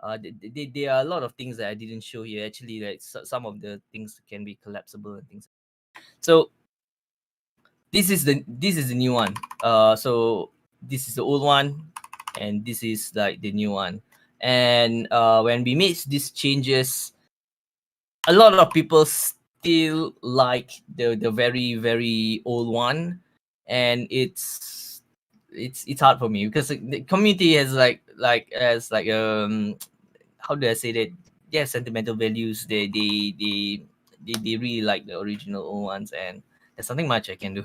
There are a lot of things that I didn't show here. Actually, like some of the things can be collapsible and things. So this is the new one. So this is the old one, and this is like the new one. And when we made these changes, a lot of people still like the very very old one, and it's hard for me because the community has how do I say that? They have sentimental values. They really like the original old ones, and there's nothing much I can do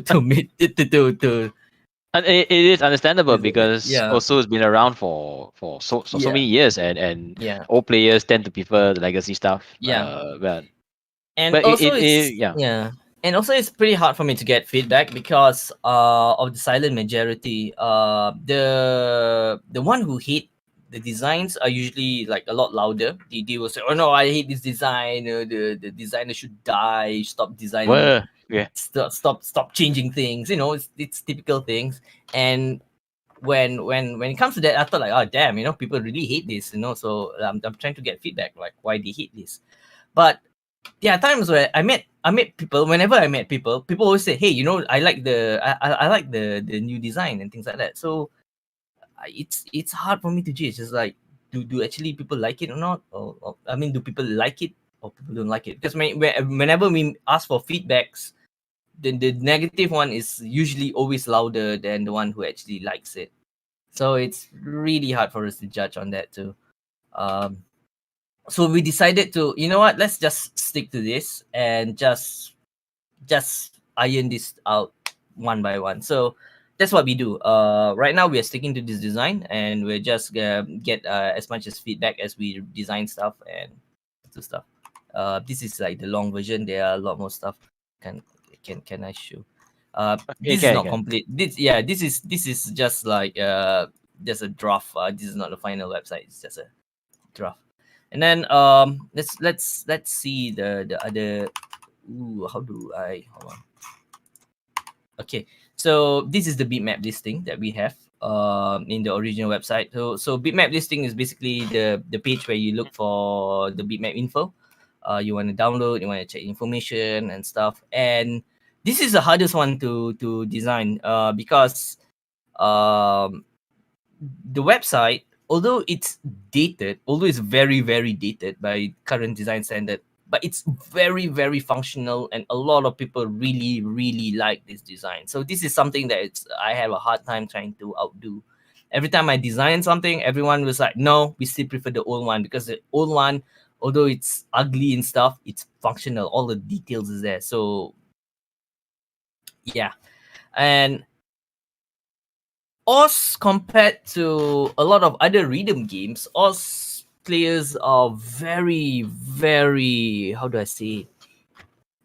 to meet to And it is understandable because yeah, also it's been around for so yeah, many years, and yeah, old players tend to prefer the legacy stuff. yeah. And But also it it's yeah. yeah, and also it's pretty hard for me to get feedback because of the silent majority. The one who hate the designs are usually like a lot louder. They will say, oh no, I hate this design, the designer should die, stop designing, Well, yeah. stop changing things, it's typical things. And when it comes to that, I thought like, oh damn, people really hate this, so I'm trying to get feedback like why they hate this. But there are times where I met people. Whenever I met people, people always say, "Hey, I like I like the new design and things like that." So it's hard for me to judge. It's like, do actually people like it or not? Or I mean, do people like it or people don't like it? Because whenever we ask for feedbacks, the negative one is usually always louder than the one who actually likes it. So it's really hard for us to judge on that too. Um, so we decided to, you know what, let's just stick to this and just iron this out one by one. So that's what we do. Right now we are sticking to this design, and we're just get as much as feedback as we design stuff and do stuff. This is like the long version. There are a lot more stuff. Can can I show? You This is can, not complete. This is just a draft. This is not the final website. It's just a draft. And then let's see the other. Ooh, how do I hold on? Okay, so this is the bitmap listing that we have in the original website. So bitmap listing is basically the page where you look for the bitmap info. You want to download, you want to check information and stuff. And this is the hardest one to design because um the website, although it's very very dated by current design standard, but it's very very functional, and a lot of people really really like this design. So this is something that I have a hard time trying to outdo. Every time I design something, everyone was like, no, we still prefer the old one, because the old one, although it's ugly and stuff, it's functional, all the details is there. So yeah. And Oz, compared to a lot of other rhythm games, Oz players are very, very, how do I say,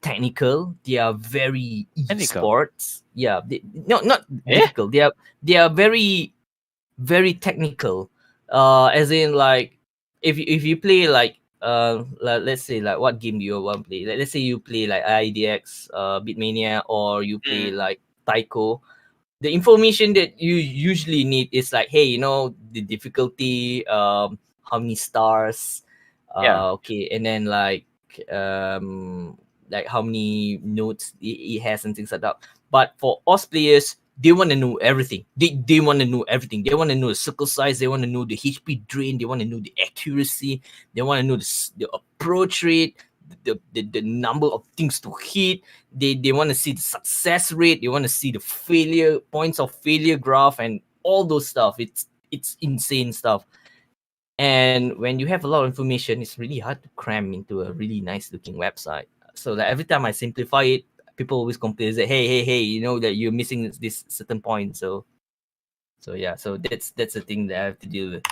technical. They are very technical. esports. Yeah, not Eh? difficult. They are very, very technical. As in like, if you play like, let's say like, what game do you want to play? Like, let's say you play like IDX, Bitmania, or you play Mm. like Taiko. The information that you usually need is like, hey, the difficulty, how many stars, Yeah. okay, and then like how many notes it has and things like that. But for us players, they want to know everything. They want to know everything. They want to know the circle size. They want to know the HP drain. They want to know the accuracy. They want to know the approach rate, the number of things to hit. They want to see the success rate. They want to see the failure points of failure graph and all those stuff. It's insane stuff. And when you have a lot of information, it's really hard to cram into a really nice looking website. So that every time I simplify it, people always complain that, hey, that you're missing this certain point. So yeah, so that's the thing that I have to deal with.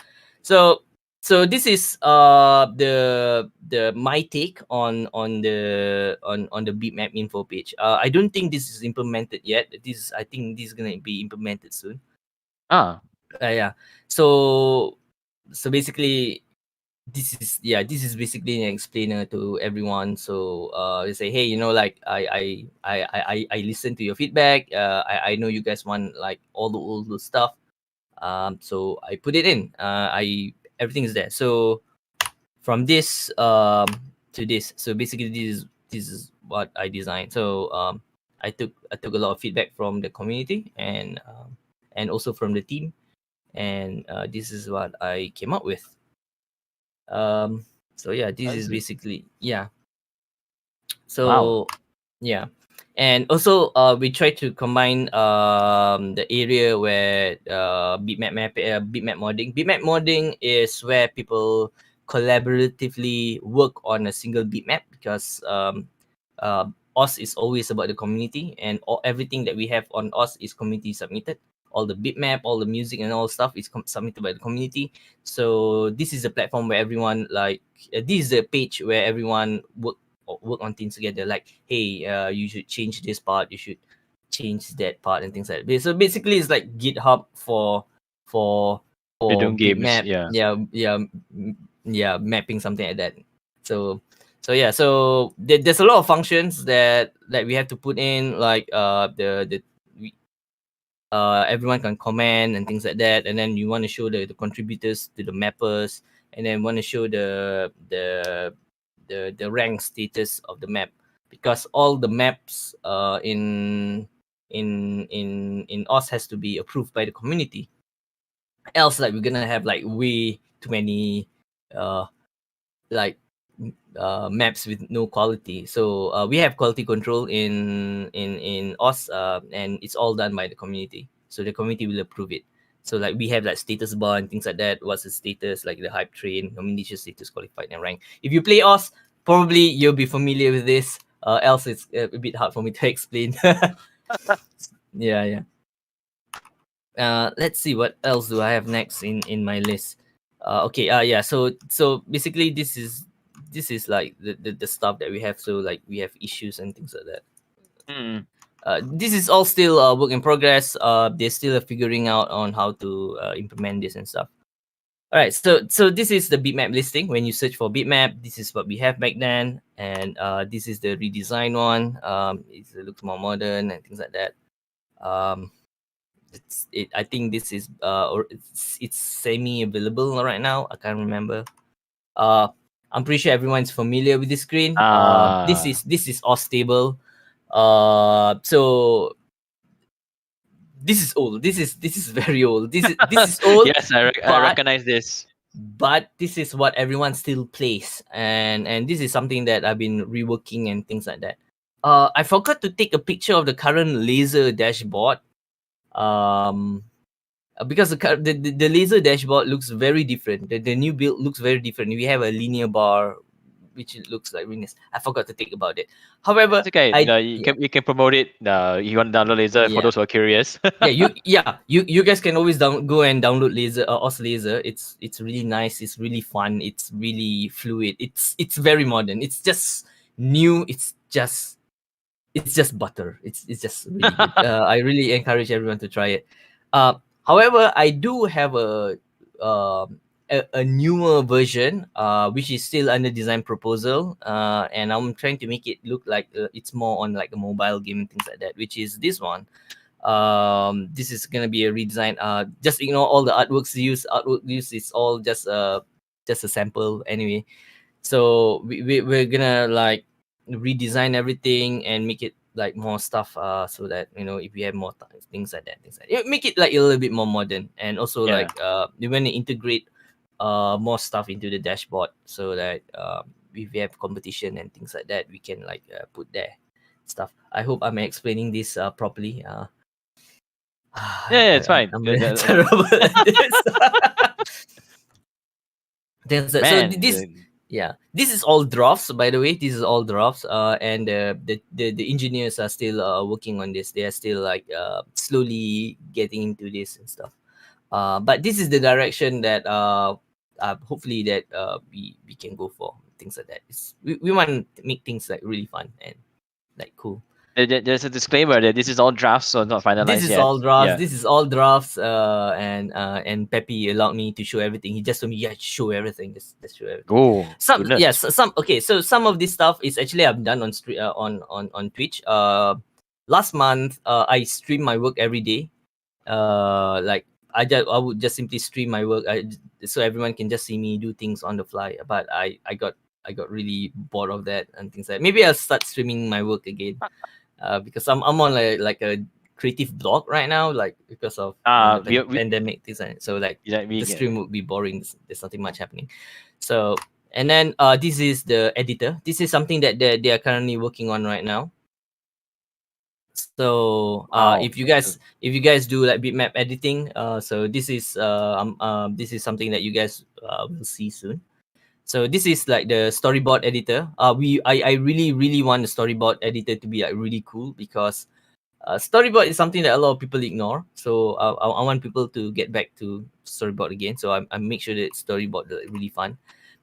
So this is the my take on the bitmap info page. I don't think this is implemented yet. I think this is gonna be implemented soon. Ah. Yeah. So basically, this is basically an explainer to everyone. So they say, hey, like, I listen to your feedback. I know you guys want like all the stuff. So I put it in. I everything is there. So from this to this, so basically this is what I designed. So I took a lot of feedback from the community and also from the team, and this is what I came up with. um so yeah, this I is see. basically, yeah. Wow. So yeah, and also we try to combine the area where bitmap modding is where people collaboratively work on a single bitmap, because uh OS is always about the community, and everything that we have on OS is community submitted. All the bitmap, all the music and all stuff is submitted by the community. So this is a platform where everyone like this is a page where everyone work on things together, like, hey, you should change this part, you should change that part, and things like that. So basically it's like GitHub for They're doing games. bitmap. Yeah. Yeah, mapping, something like that. So yeah, so there's a lot of functions that we have to put in, like everyone can comment and things like that, and then you want to show the contributors to the mappers, and then want to show the rank status of the map, because all the maps in OS has to be approved by the community. Else, like, we're gonna have like way too many uh like maps with no quality. So we have quality control in OS, and it's all done by the community. So the community will approve it. So like we have like status bar and things like that. What's the status, like the hype train, nomination status, qualified, and rank. If you play OS, probably you'll be familiar with this. Else it's a bit hard for me to explain. Yeah, yeah. Let's see what else do I have next in my list. Okay. Yeah. So basically, this is like the stuff that we have. So like we have issues and things like that. Mm. This is all still work in progress. They're still figuring out on how to implement this and stuff. All right. So this is the bitmap listing. When you search for bitmap, this is what we have back then, and this is the redesigned one. It looks more modern and things like that. Um, I think this is or it's semi available right now. I can't remember. uh I'm pretty sure everyone's familiar with this screen. Ah. This is all stable. So this is old. This is very old. This is old, Yes, I but recognize this. this is what everyone still plays, and this is something that I've been reworking and things like that. I forgot to take a picture of the current laser dashboard. um because the laser dashboard looks very different. The new build looks very different. We have a linear bar, which it looks like Venus. I forgot to think about it. However, It's okay. I You can promote it. You want to download laser for yeah, those who are curious. you guys can always go and download laser, OS laser. It's really nice. It's really fun. It's really fluid. It's very modern. It's just new. It's just butter. It's just really good. I really encourage everyone to try it. However, I do have a newer version, which is still under design proposal, and I'm trying to make it look like it's more on like a mobile game and things like that, which is this one. This is gonna be a redesign. Just ignore all the artwork used is all just a sample anyway. So we're gonna like redesign everything and make it like more stuff, so that if we have more things like that, make it like a little bit more modern, and also Yeah. like we want to integrate more stuff into the dashboard, so that if we have competition and things like that, we can like put there stuff. I hope I'm explaining this properly. Yeah, it's fine. I'm really terrible at this. So Man, this, yeah, this is all drafts, by the way. This is all drafts, and the engineers are still working on this. They are still like slowly getting into this and stuff. But this is the direction that hopefully that we can go for, things like that. We want to make things like really fun and like cool. there's a disclaimer that this is all drafts, so not This finalized is yet. all drafts. Yeah. This is all drafts. And Pepe allowed me to show everything. He just told me, yeah, show everything. Just show everything. Oh Some, goodness. yes, some. Okay, so some of this stuff is actually I've done on on Twitch. Last month, I stream my work every day. Like I would just simply stream my work, so everyone can just see me do things on the fly. But I got really bored of that and things like that. Maybe I'll start streaming my work again, because I'm on like a creative block right now, like because of the pandemic things. So like the stream would be boring. There's nothing much happening. So and then this is the editor. This is something that they are currently working on right now. So if you guys do like bitmap editing, so this is something that you guys will see soon. So this is like the storyboard editor. I really want the storyboard editor to be like really cool, because storyboard is something that a lot of people ignore. So I want people to get back to storyboard again. So I make sure that storyboard is really fun.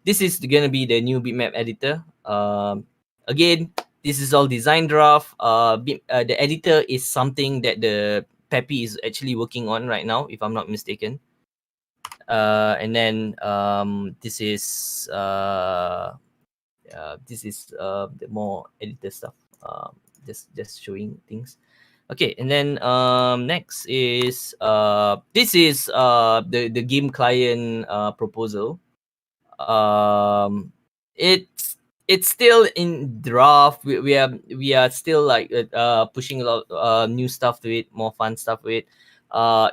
This is gonna be the new bitmap editor. Again, this is all design draft. The editor is something that the Peppy is actually working on right now, if I'm not mistaken. And then this is the more editor stuff. Just showing things. Okay, and then next is this is the game client proposal. It's still in draft. We are still like pushing a lot new stuff to it, more fun stuff to it.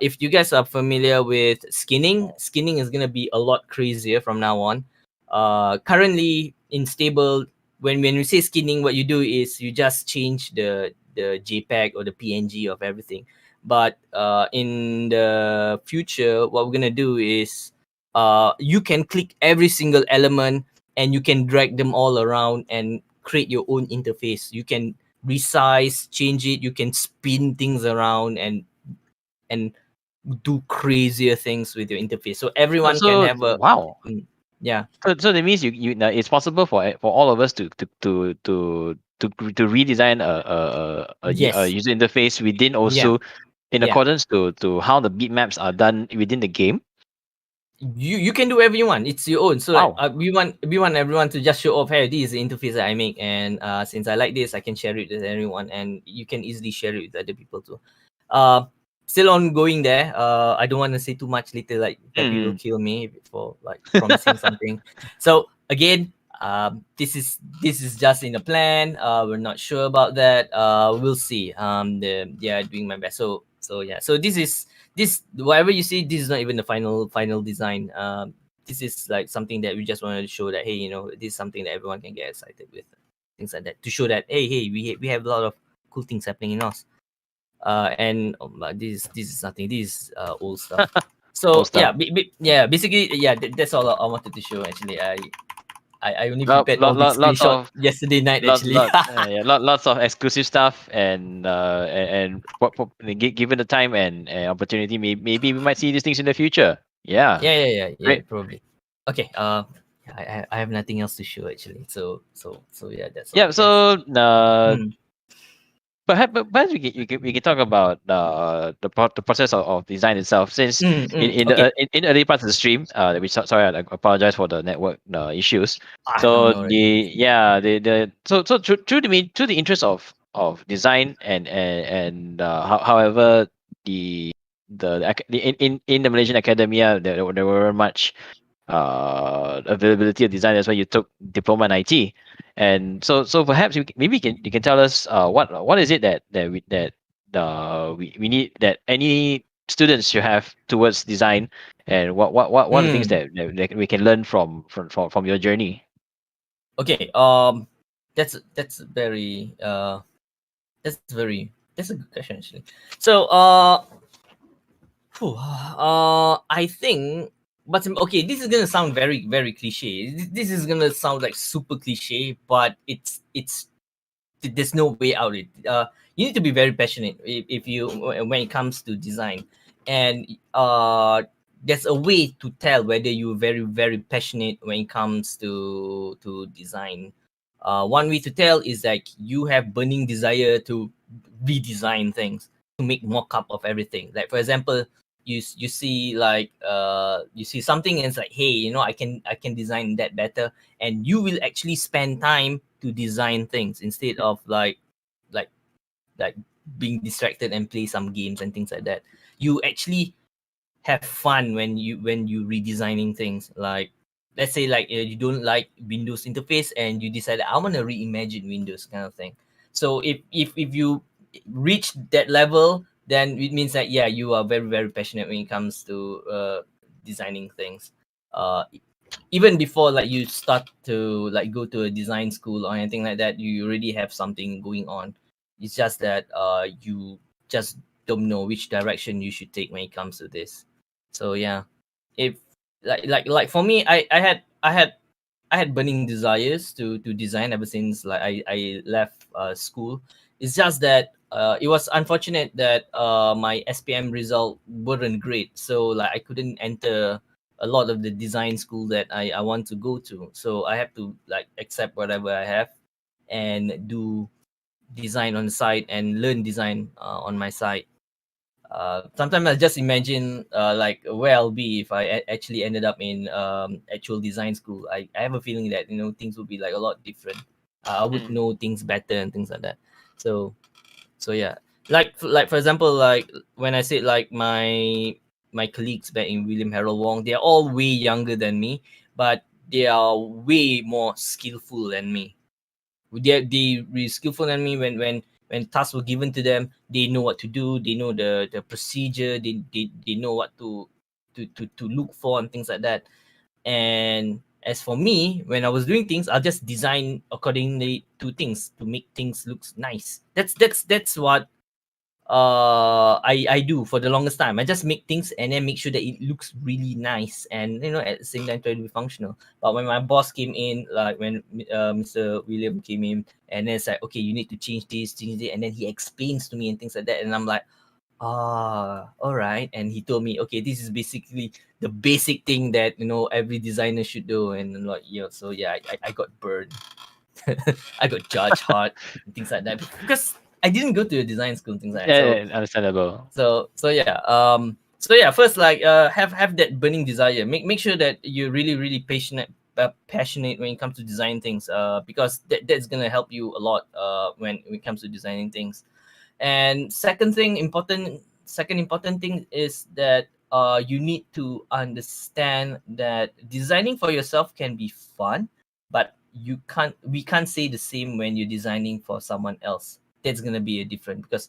If you guys are familiar with skinning is gonna be a lot crazier from now on. Currently in stable, when we say skinning, what you do is you just change the JPEG or the PNG of everything. But in the future, what we're gonna do is you can click every single element and you can drag them all around and create your own interface. You can resize, change it, you can spin things around and do crazier things with your interface. So everyone can have a yeah. So that means it's possible for all of us to redesign a user interface within also in accordance to how the bitmaps are done within the game. You can do whatever you want. It's your own. So like, we want everyone to just show off, hey, this is the interface that I make, and since I like this, I can share it with everyone, and you can easily share it with other people too. Still ongoing there. I don't want to say too much later, like Peppy will kill me for like promising something. So again, this is just in the plan. We're not sure about that. We'll see. Doing my best. So yeah. So this whatever you see, this is not even the final design. This is like something that we just wanted to show that, hey, this is something that everyone can get excited with, things like that, to show that, hey, we have a lot of cool things happening in us. And this is nothing. This is old stuff. So old stuff. Basically, that's all I wanted to show. Actually, I only prepared all these screenshots yesterday night. Lots of exclusive stuff, and given the time and opportunity, maybe we might see these things in the future. Yeah, probably. Okay. I have nothing else to show actually. So yeah, that's all. Yeah. So perhaps we can talk about the process of design itself. Since in the early parts of the stream, sorry, I apologize for the network issues. So through the interest of design and however in the Malaysian academia there weren't much availability of design. That's why you took diploma in IT. And so perhaps you can tell us what is it that we need, that any students should have towards design, and what are the things that we can learn from your journey. Okay, that's very that's a good question actually. So I think, but okay, this is gonna sound very very cliche. This is gonna sound like super cliche, but it's there's no way out of it. You need to be very passionate if you when it comes to design, and there's a way to tell whether you're very very passionate when it comes to design. One way to tell is like you have burning desire to redesign things, to make mock-up of everything. Like for example, you see like you see something and it's like, hey, I can design that better, and you will actually spend time to design things instead of like being distracted and play some games and things like that. You actually have fun when you redesigning things. Like, let's say like you don't like Windows interface and you decide I want to reimagine Windows kind of thing. So if you reach that level, then it means that yeah, you are very very passionate when it comes to designing things. Even before like you start to like go to a design school or anything like that, you already have something going on. It's just that you just don't know which direction you should take when it comes to this. So yeah, if like for me, I had burning desires to design ever since like I left school. It's just that it was unfortunate that my SPM result weren't great, so like I couldn't enter a lot of the design school that I want to go to. So I have to like accept whatever I have and do design on the side and learn design on my side. Sometimes I just imagine like where I'll be if I actually ended up in actual design school. I have a feeling that things would be like a lot different. I would Mm. know things better and things like that. So yeah, like for example, like when I said like my colleagues back in William Harold Wong, they're all way younger than me, but they are way more skillful than me. They really skillful than me when tasks were given to them. They know what to do. They know the procedure. They know what to look for and things like that. And as for me, when I was doing things, I'll just design accordingly to things to make things looks nice. That's what I do for the longest time. I just make things and then make sure that it looks really nice and at the same time try to be functional. But when my boss came in, like when Mr. William came in, and then it's like, okay, you need to change this, change it, and then he explains to me and things like that, and I'm like, all right. And he told me, okay, this is basically the basic thing that every designer should do, and I'm like, yeah, so yeah, I got burned. I got judged hard and things like that because I didn't go to a design school and things like that. Yeah, So yeah, understandable. yeah, first like have that burning desire. Make sure that you're really really passionate when it comes to designing things. Because that's gonna help you a lot. When it comes to designing things. And second important thing is that you need to understand that designing for yourself can be fun, but we can't say the same when you're designing for someone else. That's gonna be a different, because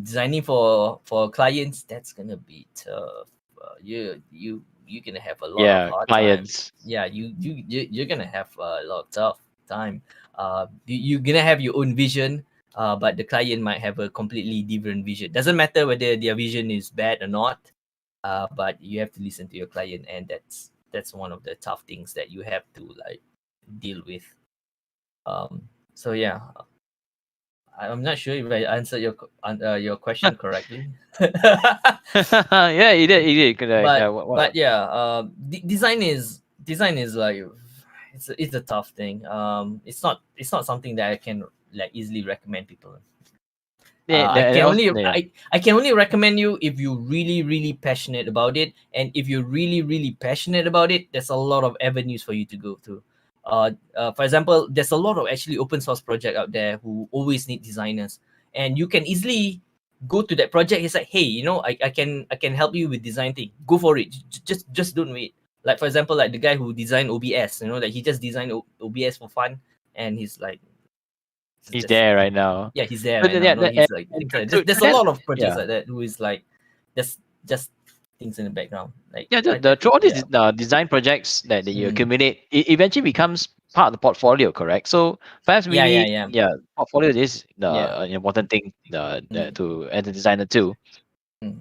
designing for clients, that's gonna be tough. You're gonna have a lot of Yeah, hard time. clients. Yeah, you're gonna have a lot of tough time. You're gonna have your own vision, but the client might have a completely different vision. Doesn't matter whether their vision is bad or not, but you have to listen to your client, and that's one of the tough things that you have to like deal with. So yeah, I'm not sure if I answered your question correctly. Yeah, you did. Correct. But yeah, design is like it's a tough thing. It's not something that I can like easily recommend people. yeah, I and can also, only yeah, I can only recommend you if you're really really passionate about it, and if you're really really passionate about it, there's a lot of avenues for you to go to. For example, there's a lot of actually open source project out there who always need designers, and you can easily go to that project. It's like, hey, I can help you with design thing. Go for it. Just don't wait. Like for example, like the guy who designed OBS, that he just designed OBS for fun, and he's like, he's just there right now. yeah, he's there But right now. No, he's like and things like to there's a that, lot of projects yeah. like that who is like just things in the background. Like Yeah, I the through think all these yeah. design projects that you Mm. accumulate, it eventually becomes part of the portfolio, correct? So perhaps we Yeah, yeah, need, yeah. yeah, portfolio is the Yeah. an important thing Mm. to as a designer too. Mm.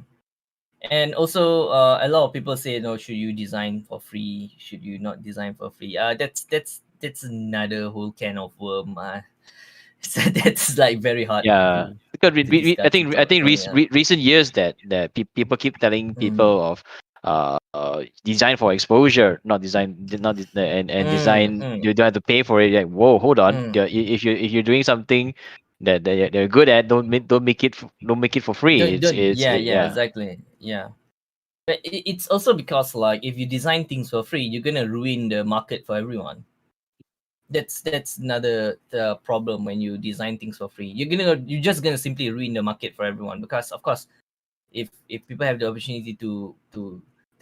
And also a lot of people say, should you design for free? Should you not design for free? That's another whole can of worm. So that's like very hard Yeah, to because I discuss and think talk. So yeah. recent years that people keep telling Mm. people of design for exposure, not design, and Mm, design, mm, you don't have to pay for it. Like, whoa, hold on, mm. if you're doing something that they're good at, don't make it for free. Don't. Yeah, yeah, Yeah, exactly. Yeah. But it's also because like if you design things for free, you're gonna ruin the market for everyone. That's another problem when you design things for free. You're just gonna simply ruin the market for everyone, because of course if people have the opportunity to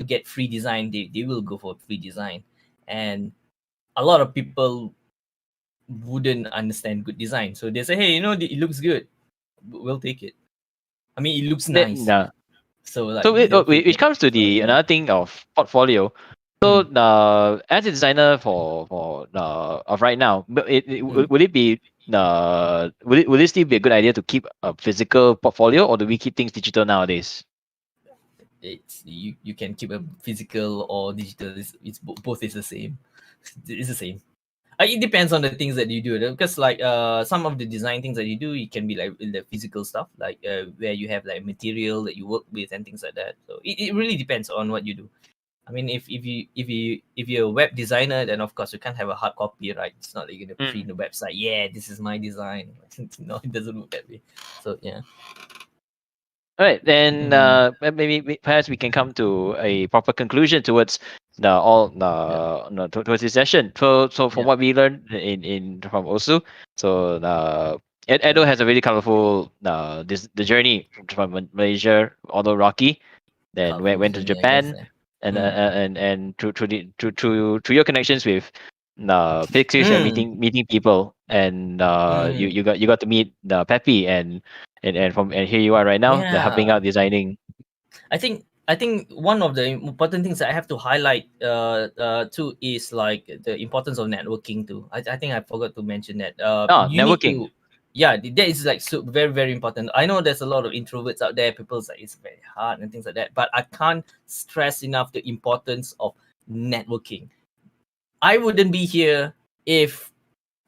get free design, they will go for free design. And a lot of people wouldn't understand good design, so they say, hey, it looks good, we'll take it. I mean, it looks That, nice, no. so like So it, they'll take it it. comes to So the yeah. another thing of portfolio. So Mm, as a designer for of right now, mm. would it be would it still be a good idea to keep a physical portfolio, or do we keep things digital nowadays? It's you can keep a physical or digital. Both is the same. It's the same. It depends on the things that you do, because like some of the design things that you do, it can be like in the physical stuff, like where you have like material that you work with and things like that. So it really depends on what you do. I mean, if you're a web designer, then of course you can't have a hard copy, right? It's not like you're gonna Mm. print the website. Yeah, this is my design. No, it doesn't work that way. So yeah. All right, then Mm, perhaps we can come to a proper conclusion towards the all yeah, no, towards this session. So from yeah, what we learned in from Osu, so Edo yeah. has a really colorful the journey from Malaysia, although rocky, then Colorful went to journey, I guess. Japan, Yeah. and Mm, through your connections with Pixis and mm, meeting people, and mm. you got to meet Peppy, and here you are right now, they're helping Yeah, out designing. I think one of the important things that I have to highlight too is like the importance of networking too. I think I forgot to mention that. You need Networking. to, yeah, that is like very very important. I know there's a lot of introverts out there. People say it's very hard and things like that, but I can't stress enough the importance of networking. I wouldn't be here if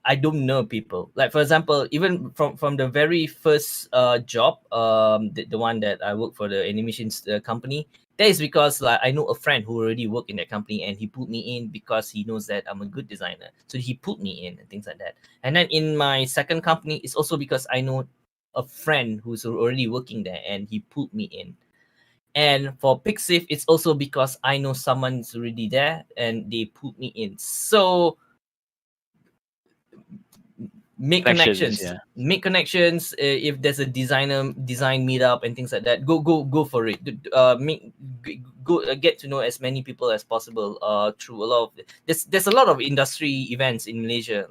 I don't know people. Like for example, even from the very first job, the one that I worked for, the animations company. That is because like I know a friend who already worked in that company, and he put me in because he knows that I'm a good designer. So he put me in and things like that. And then in my second company, it's also because I know a friend who's already working there, and he put me in. And for Pixiv, it's also because I know someone's already there, and they put me in. So Connections, yeah. make connections. If there's a design meetup and things like that, go for it. Make go get to know as many people as possible through a lot of, there's a lot of industry events in Malaysia,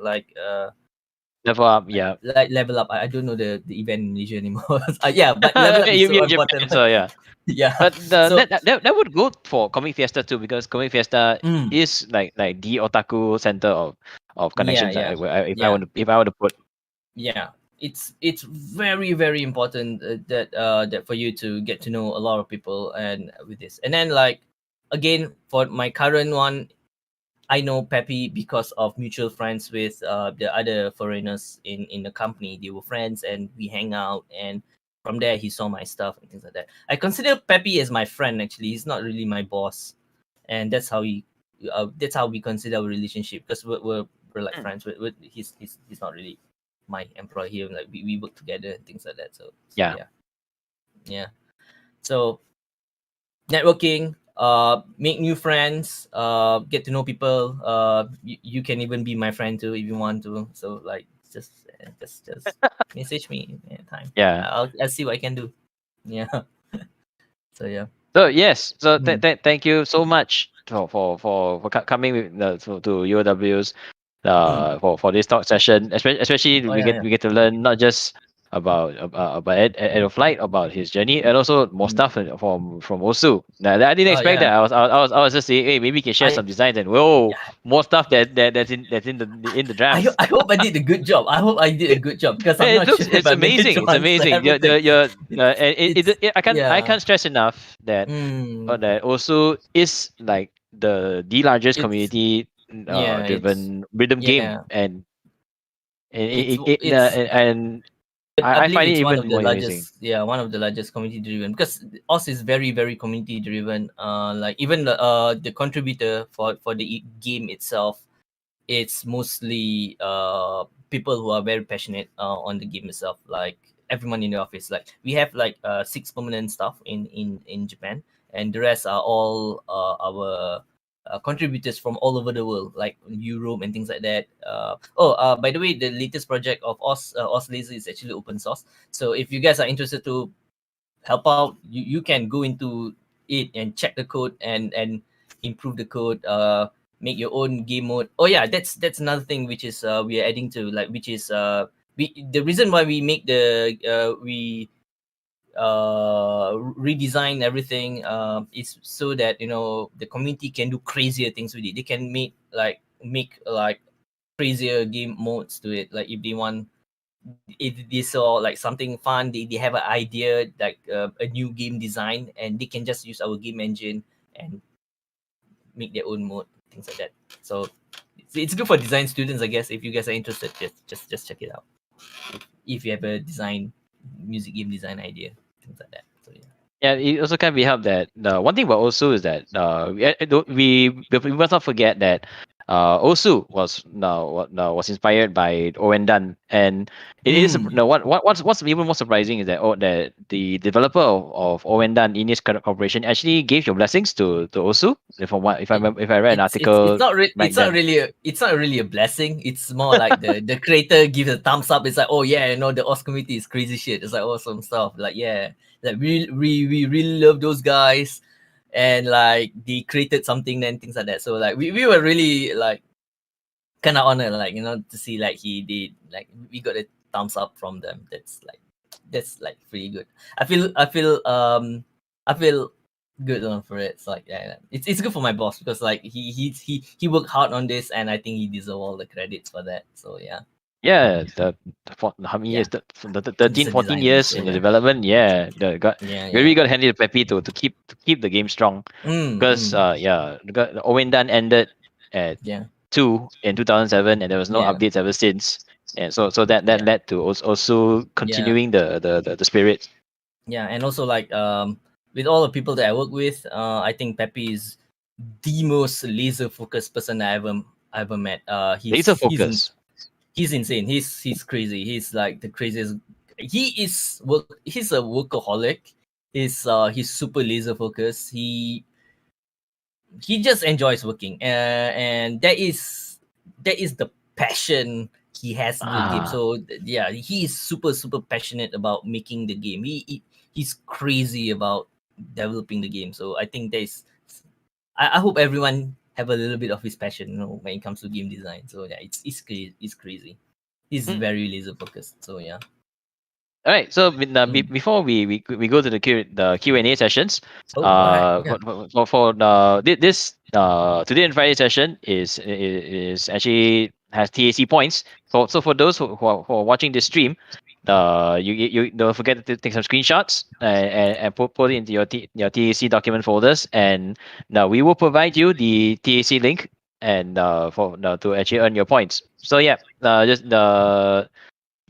Level up, yeah. like Level Up. I don't know the event in Malaysia anymore. Yeah, but Level Up is so You important. Japan, so yeah. Yeah. But So that would go for Comic Fiesta too, because Comic Fiesta mm, is like the otaku center of yeah, connections. yeah, If yeah, if I want to put. yeah. It's very very important that for you to get to know a lot of people and with this. And then like again, for my current one, I know Peppy because of mutual friends with the other foreigners in the company. They were friends and we hang out, and from there he saw my stuff and things like that. I consider Peppy as my friend. Actually, he's not really my boss, and that's how we consider our relationship, because we're like Mm. friends. He's not really my employee here. Like we work together and things like that. So Yeah. yeah, yeah. So networking, make new friends, get to know people. You can even be my friend too if you want to. So like just message me anytime. Yeah. I'll see what I can do. Yeah. So yeah. So yes, so Mm. thank you so much for coming with to UOW's for this talk session. Especially Oh yeah, yeah. we get to learn not just about Ed of Flight, about his journey, and also more Mm. stuff from Osu. Now, I didn't Oh expect yeah. that. I was just saying, hey, maybe we can share I some designs, and whoa, yeah. more stuff that's in the draft. I hope I did a good job. I hope I did a good job, because I'm It not looks sure if it's I'm gonna amazing. It's transfer amazing. everything. And It's I yeah. can't stress enough that Mm, that also is like the largest it's community yeah. It's driven rhythm game, yeah. and It's and I I believe find it it's one of even the more amazing. largest, yeah, one of the largest community driven, because us is very very community driven. Like even the contributor for the game itself, it's mostly people who are very passionate on the game itself. Like everyone in the office, like we have like six permanent staff in Japan, and the rest are all our contributors from all over the world, like Europe and things like that. By the way, the latest project of Os Laser is actually open source. So if you guys are interested to help out, you can go into it and check the code and improve the code, make your own game mode. Oh yeah, that's another thing which is we are adding to, like, which is the reason why we make the we redesign everything is so that, you know, the community can do crazier things with it. They can make like crazier game modes to it, like if they want, if they saw like something fun, they have an idea, like a new game design, and they can just use our game engine and make their own mode, things like that. So it's good for design students, I guess. If you guys are interested, just check it out if you have a design music game design idea, things like that. So yeah. Yeah, it also can be helped that the one thing about Osu is that we must not forget that Osu was was inspired by Owen Dunn, and it is Mm. no what's even more surprising is that the developer of Owen Dunn Inis Corporation actually gave your blessings to Osu. From what if I it, remember, if I read an article back then. it's not really a blessing. It's more like the creator gives a thumbs up. It's like, oh yeah, you know, the OS community is crazy shit. It's like awesome stuff. Like, yeah, like we really love those guys, and like they created something and things like that. So like we were really like kind of honored, like, you know, to see like he did, like we got a thumbs up from them. That's like pretty good. I feel good on for it. It's like, yeah, it's good for my boss, because like he worked hard on this, and I think he deserves all the credits for that. So yeah. Yeah, how many Yeah, years? The 13, decent 14 design. years So in the yeah. development. Yeah, the got Yeah, we really yeah. got to hand it to Pepe to keep the game strong. Because Mm. the Owen Dunn ended at Yeah. 2007, and there was no Yeah. updates ever since. And so that Yeah. led to also Yeah. continuing the spirit. Yeah. And also like with all the people that I work with, I think Pepe is the most laser focused person I ever met. Laser focus. He's insane. He's crazy. He's like the craziest. He's a workaholic. He's super laser focused. He just enjoys working, and that is the passion he has into the game. Ah. So yeah, he is super passionate about making the game. He's crazy about developing the game. So I think I hope everyone have a little bit of his passion, you know, when it comes to game design. So yeah, it's crazy. He's Hmm. very laser focused. So yeah. All right. So Mm. before we go to the Q&A sessions, Oh, all right. Yeah. for this today and Friday session is actually has TAC points. For those who are watching this stream, you don't forget to take some screenshots and put it into your TAC document folders, and now we will provide you the TAC link and to actually earn your points. So yeah, just the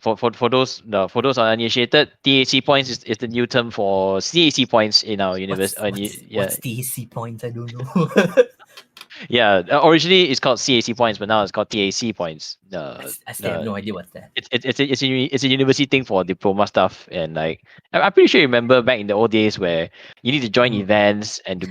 for those uninitiated, TAC points is the new term for CAC points in our universe. Yeah, What's TAC points? I don't know. yeah. Originally it's called CAC points, but now it's called TAC points. I still have no idea what's that. It's a university thing for diploma stuff, and like I'm pretty sure you remember back in the old days where you need to join Mm. events and to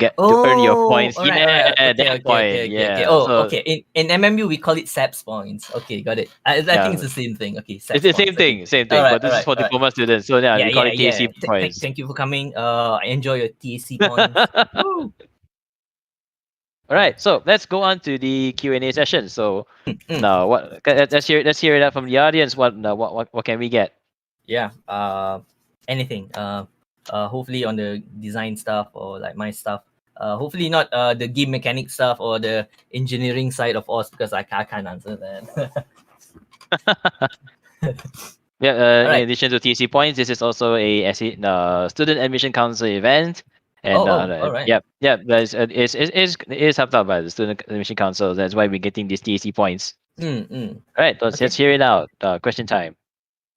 earn your Oh, points. all right, all Yeah, right. Okay, that okay, okay, point. okay, okay. Yeah, Oh, so okay. In MMU we call it SAPS points. Okay, got it. I think it's yeah, the same thing. Okay, it's SAPS the points. Okay. All right, but all this is right, for all right. diploma students. So yeah, Yeah, we call yeah, it TAC yeah. points. Thank you for coming. Enjoy your TAC points. Woo. All right, so let's go on to the Q&A session. So Mm. now, let's hear it out from the audience. What can we get? Yeah. Anything. Hopefully on the design stuff, or like my stuff. Hopefully not the game mechanic stuff or the engineering side of us, because I can't answer that. Yeah, All in right. addition to TC points, this is also a student admission council event, and All right. it's helped out by the student admission council. That's why we're getting these TC points. Mm. All right, let's Okay. hear it out. Question time.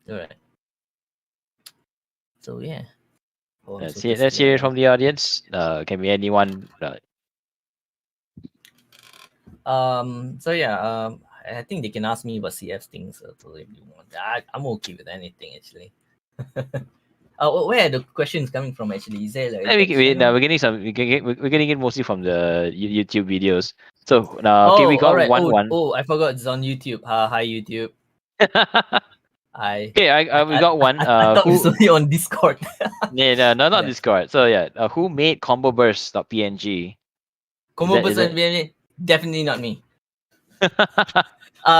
All right. So yeah. Oh, I'm so Let's thirsty hear right it now. from the audience. Can be anyone. So yeah. I think they can ask me about CF things. So if you want, I'm okay with anything actually. Where are the questions coming from? Actually, is there like a text channel? We're getting we're getting it mostly from the YouTube videos. So now, okay, we Oh, all got right. one Oh, one. I forgot it's on YouTube. Hi, YouTube. I Okay, we got one. I thought it's Who? only on Discord. Yeah, no, no, not Yeah. Discord. So yeah, who made comboburst.png? Is Combo that is person that? definitely not me.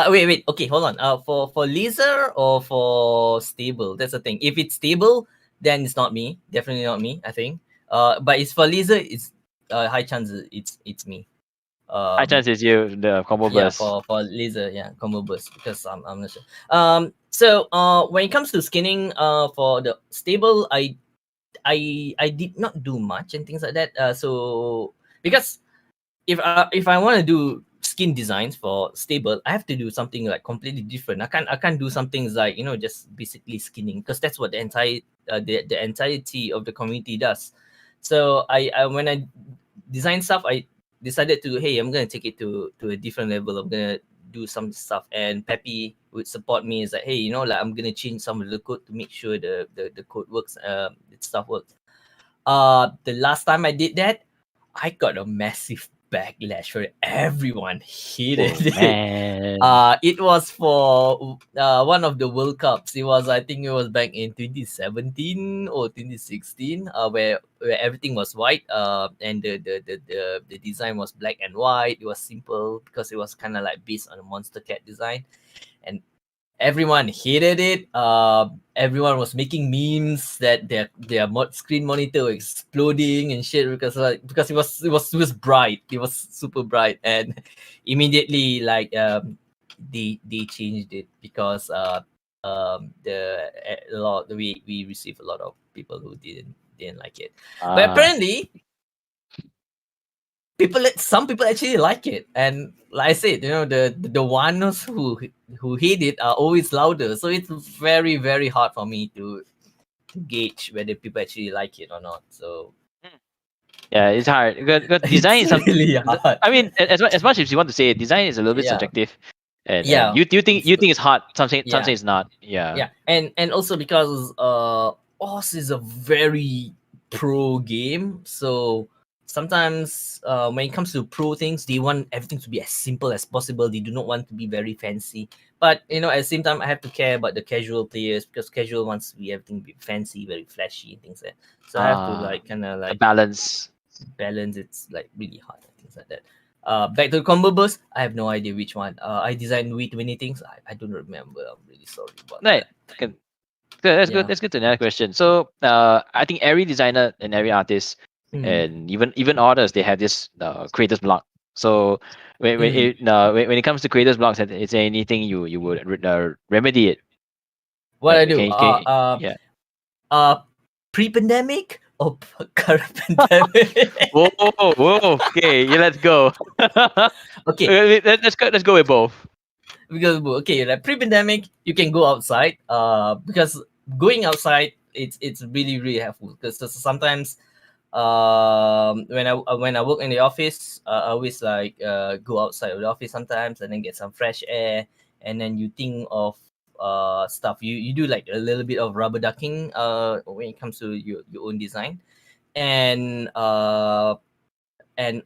Wait. Okay, hold on. For laser or for stable? That's the thing. If it's stable, then it's not me. Definitely not me. I think. But it's for laser. It's high chances it's me. High Um, chance is you, the combo yeah, burst. for laser, yeah, combo burst because I'm not sure. So when it comes to skinning, for the stable, I did not do much and things like that. So because if I want to do skin designs for stable, I have to do something like completely different. I can't do some things like just basically skinning because that's what the entirety of the community does. So I when I design stuff, I decided to, hey, I'm gonna take it to a different level. I'm gonna do some stuff, and Peppy would support me. Is like, hey, like I'm gonna change some of the code to make sure the code works. The stuff works. The last time I did that, I got a massive backlash for it. Everyone hated Oh it. man. It was for one of the World Cups. I think it was back in 2017 or 2016, where everything was white. And the design was black and white. It was simple because it was kind of like based on a Monster Cat design, and everyone hated it. Everyone was making memes that their screen monitor was exploding and shit because it was bright. It was super bright, and immediately like they changed it because a lot we received a lot of people who didn't like it, but Ah. apparently some people actually like it, and like I said, the ones who hate it are always louder, so it's very very hard for me to gauge whether people actually like it or not. So Yeah, it's hard because it's design is some. really hard. I mean, as much as you want to say it, design is a little bit Yeah, subjective, and yeah. you think it's hard. Some Yeah, say it's not. Yeah. yeah, and also because Oz is a very pro game, so sometimes when it comes to pro things, they want everything to be as simple as possible. They do not want to be very fancy, but at the same time, I have to care about the casual players because casual wants to be everything be fancy, very flashy and things like that. So I have to like kind of The like balance. balance. It's like really hard and things like that. Back to the combo burst. I have no idea which one. I designed way too many things. I don't remember. I'm really sorry about Right. that. Good. Good. That's good. Yeah. That's good to another question. So, I think every designer and every artist, Mm. and even artists, they have this creators block. So, Mm. when it comes to creators blocks, is there anything you would remedy it? What I do? Yeah. Uh, Pre-pandemic or current pandemic? Whoa, whoa. Okay, yeah, let's go. Okay, Let's go with both. because okay, like pre-pandemic, you can go outside. Because going outside, it's really really helpful because sometimes when I work in the office, I always like go outside of the office sometimes and then get some fresh air, and then you think of stuff. You do like a little bit of rubber ducking when it comes to your own design, and and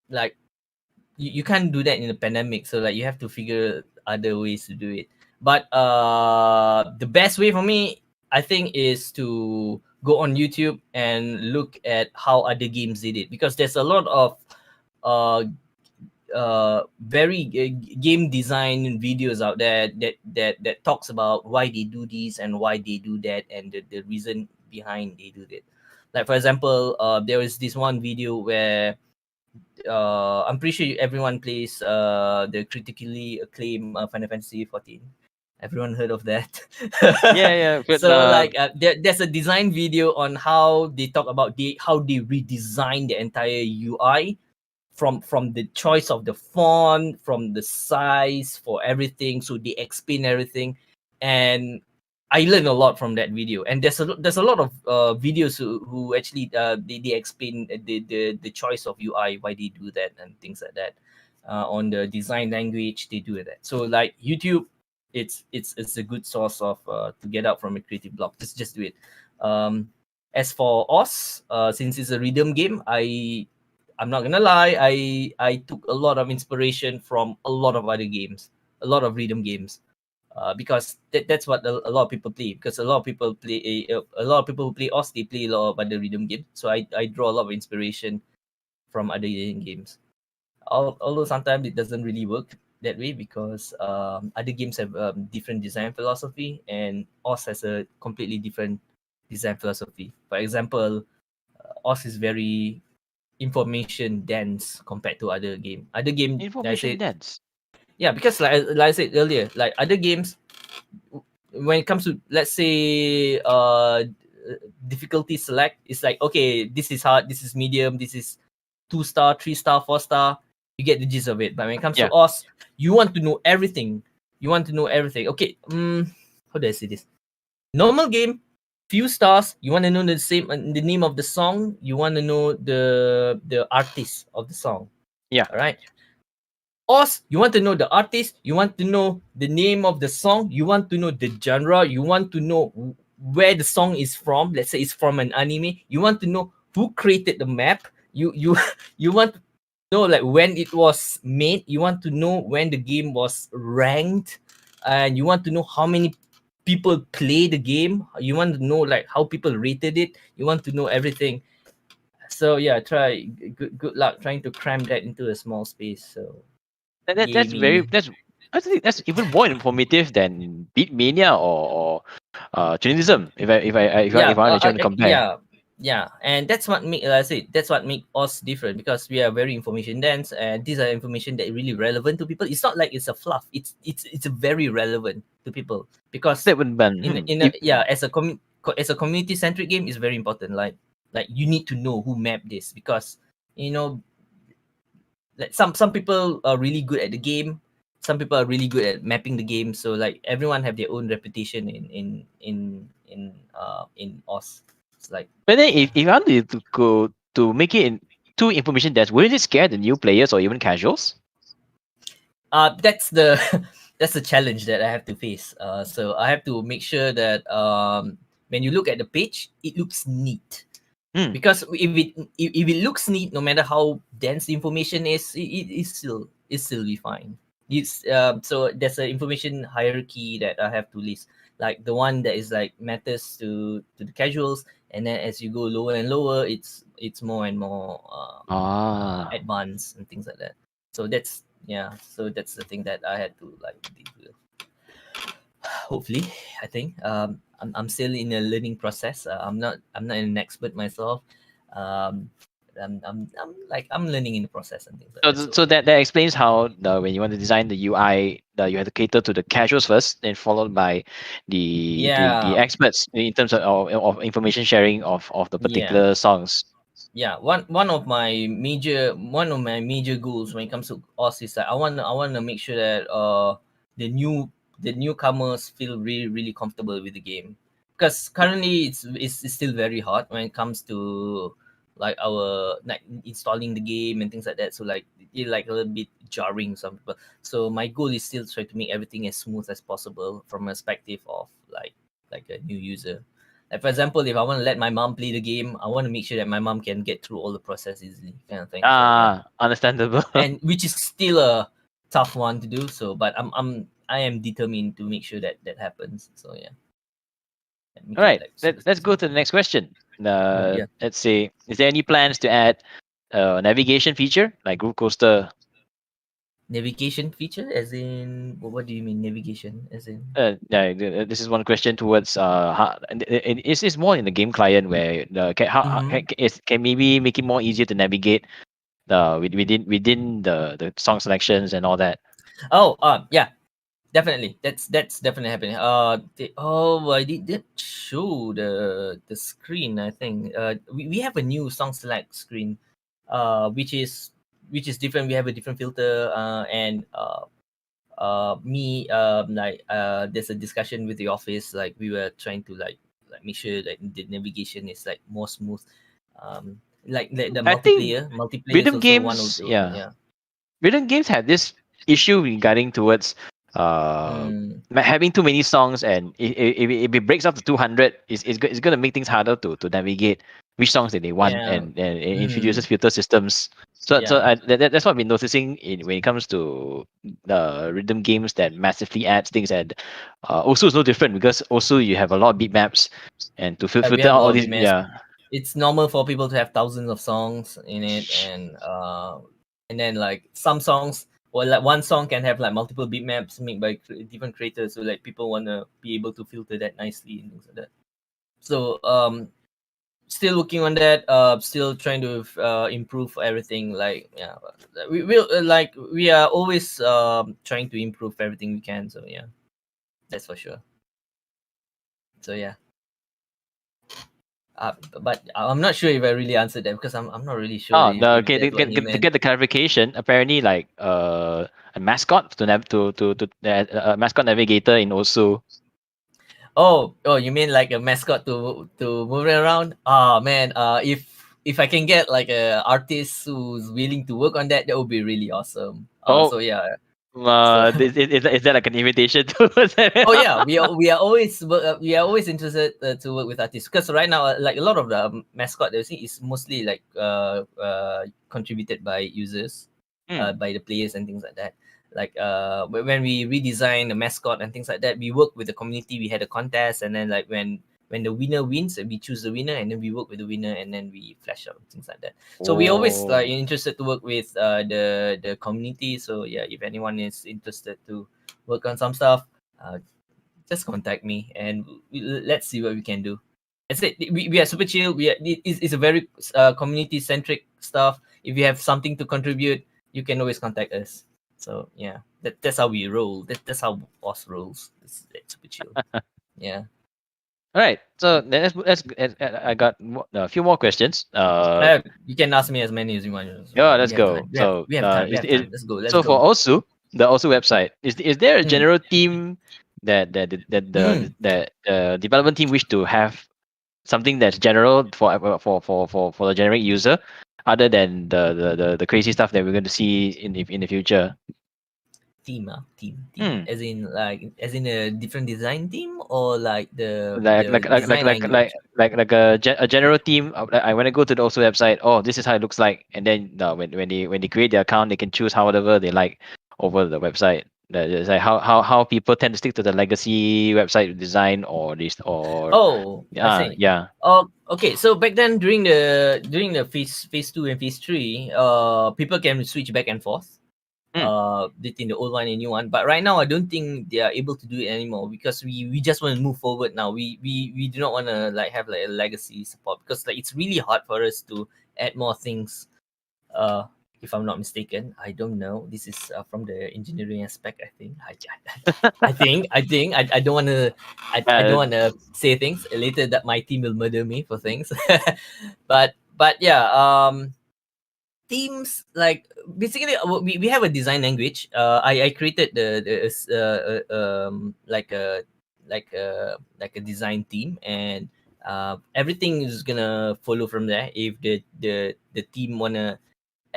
like you can't do that in a pandemic, so like you have to figure other ways to do it. But the best way for me, I think, is to go on YouTube and look at how other games did it, because there's a lot of uh very game design videos out there that talks about why they do this and why they do that and the reason behind they do that. Like for example, there was this one video where I'm pretty sure everyone plays the critically acclaimed Final Fantasy 14. Everyone heard of that? Yeah, yeah. Good. So like there's a design video on how they talk about how they redesign the entire UI, from the choice of the font, from the size, for everything. So they explain everything, and I learned a lot from that video. And there's a lot of videos who actually they explain the choice of UI, why they do that and things like that. On the design language, they do that. So like YouTube, it's a good source of to get out from a creative block. Just do it. As for Oz, since it's a rhythm game, I'm not gonna lie, I took a lot of inspiration from a lot of other games, a lot of rhythm games. because that's what a lot of people play. Because a lot of people play a lot of people who play OS, they play a lot of other rhythm games. So I draw a lot of inspiration from other games. Although sometimes it doesn't really work that way because other games have different design philosophy, and OS has a completely different design philosophy. For example, OS is very information dense compared to other game. Other game, like I Information said, dense. yeah, because like I said earlier, like other games, when it comes to, let's say, difficulty select, it's like, okay, this is hard, this is medium, this is 2 star, 3 star, 4 star. You get the gist of it. But when it comes to Yeah. us, you want to know everything. You want to know everything. Okay, how do I say this? Normal game, few stars. You want to know the name of the song. You want to know the artist of the song. Yeah. All right. Us, you want to know the artist, you want to know the name of the song, you want to know the genre, you want to know where the song is from. Let's say it's from an anime. You want to know who created the map. You you want to know like when it was made. You want to know when the game was ranked, and you want to know how many people play the game. You want to know like how people rated it. You want to know everything. So yeah, good luck trying to cram that into a small space. So That's very gaming. that's I think that's even more informative than Beatmania or Tunism. Yeah, If I want to compare. yeah, and that's what make, I say, that's what make us different, because we are very information dense, and these are information that are really relevant to people. It's not like it's a fluff. It's very relevant to people, because That would be in a, yeah, as a as a community centric game is very important. Like you need to know who mapped this, because you know, like some people are really good at the game, some people are really good at mapping the game. So like everyone have their own reputation in OS. It's like, But then yeah. if I wanted to go to make it in too information dense, wouldn't it scare the new players or even casuals? That's the that's the challenge that I have to face. So I have to make sure that when you look at the page, it looks neat. Hmm. Because if it looks neat, no matter how dense the information is, it still be fine. It's so there's an information hierarchy that I have to list, like the one that is like matters to the casuals, and then as you go lower and lower, it's more and more Ah. advanced and things like that. So that's, yeah, so that's the thing that I had to like deal with. Hopefully, I think I'm still in a learning process. I'm not an expert myself. um I'm learning in the process and things like that. So So that explains how when you want to design the UI, you have to cater to the casuals first, then followed by the yeah, experts in terms of information sharing of the yeah, particular songs. yeah. One of my major goals when it comes to us is that I want to make sure that the newcomers feel really really comfortable with the game, because currently it's still very hard when it comes to like our like installing the game and things like that. So like it like a little bit jarring some people. So my goal is still try to make everything as smooth as possible from a perspective of like a new user. Like for example, if I want to let my mom play the game, I want to make sure that my mom can get through all the process easily, kind of thing. So yeah, Ah, understandable. and which is still a tough one to do. So, but I am determined to make sure that that happens. So yeah, and All make it right, like super let's go smooth. to the next question. Yeah, Let's see, is there any plans to add a navigation feature like Groove Coaster? navigation feature, as in what do you mean navigation? As in, Yeah, this is one question towards and it's more in the game client where mm-hmm. can maybe make it more easier to navigate within the song selections and all that. Oh, yeah, definitely. That's definitely happening. I did show the screen. I think we have a new song select screen, which is different. We have a different filter, and me like there's a discussion with the office. Like we were trying to like make sure that the navigation is like more smooth. Like the I think multiplayer is rhythm also one of games, the, yeah, yeah. rhythm games have this issue regarding towards Mm, having too many songs, and if it breaks up to 200, it's going to make things harder to navigate which songs that they want, yeah. and it introduces Mm, filter systems. So yeah. that's what I've been noticing when it comes to the rhythm games, that massively adds things. And also, it's no different, because also you have a lot of bitmaps, and to We filter have a out lot all of these. BMS. Yeah. It's normal for people to have thousands of songs in it, and then like some songs, or like one song can have like multiple bitmaps made by different creators. So like people wanna be able to filter that nicely and things like that. So still working on that. Still trying to improve everything. Like yeah, we will like we are always trying to improve everything we can. So yeah, that's for sure. So yeah. But I'm not sure if I really answered that because I'm not really sure Oh, if okay. that's what he To meant. get the clarification, apparently, like a mascot a mascot navigator in Osu. Oh, you mean like a mascot to move around? Oh man, if I can get like a artist who's willing to work on that, that would be really awesome. So Oh, yeah, so is that like an invitation to? oh yeah, we are always interested to work with artists because right now like a lot of the mascot that you see is mostly like contributed by users, Hmm. by the players and things like that. Like when we redesign the mascot and things like that, we work with the community. We had a contest, and then like when the winner wins, we choose the winner, and then we work with the winner, and then we flash out things like that. So we always like Oh. interested to work with the community. So yeah, if anyone is interested to work on some stuff, uh, just contact me and let's see what we can do. I said we are super chill. It's a very community centric stuff. If you have something to contribute, you can always contact us. So yeah, that's how we roll. That's how boss rolls. It's super chill. Yeah. All right. So I got a few more questions. You can ask me as many as you want. Yeah, We let's have time. go. So, We have time. We is have time. is Let's go. Let's so for go. Osu, the Osu website, is there a Mm. general theme Mm. that development team wish to have, something that's general for the generic user, other than the crazy stuff that we're going to see in the future? Team. Hmm. As in a different design team or like Like the design language. a general theme. I when I go to the Osu website, oh, this is how it looks like, and then when they create their account, they can choose however they like over the website. That is like how people tend to stick to the legacy website design, or this, or Oh, I see. yeah. Oh, okay. So back then during the phase two and phase three, people can switch back and forth Hmm. between the old one and new one. But right now, I don't think they are able to do it anymore because we just want to move forward now. We do not want to like have like a legacy support because like it's really hard for us to add more things. Uh, if I'm not mistaken, I don't know. This is from the engineering aspect. I think. I don't want to. I don't Uh, want to say things later that my team will murder me for things. But yeah. Themes like basically we have a design language. I created like a design team, and everything is gonna follow from there. If the team wanna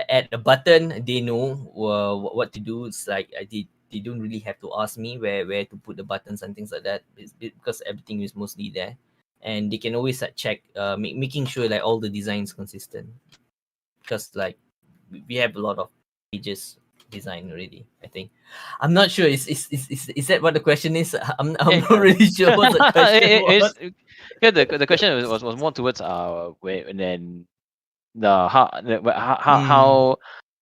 add a button, they know what to do. It's like they don't really have to ask me where to put the buttons and things like that. Because everything is mostly there, and they can always check making sure like all the designs consistent. Because like we have a lot of pages design already. I think I'm not sure. Is that what the question is? I'm eh, not really sure what the question was. yeah, the question was more towards where, and then the Mm,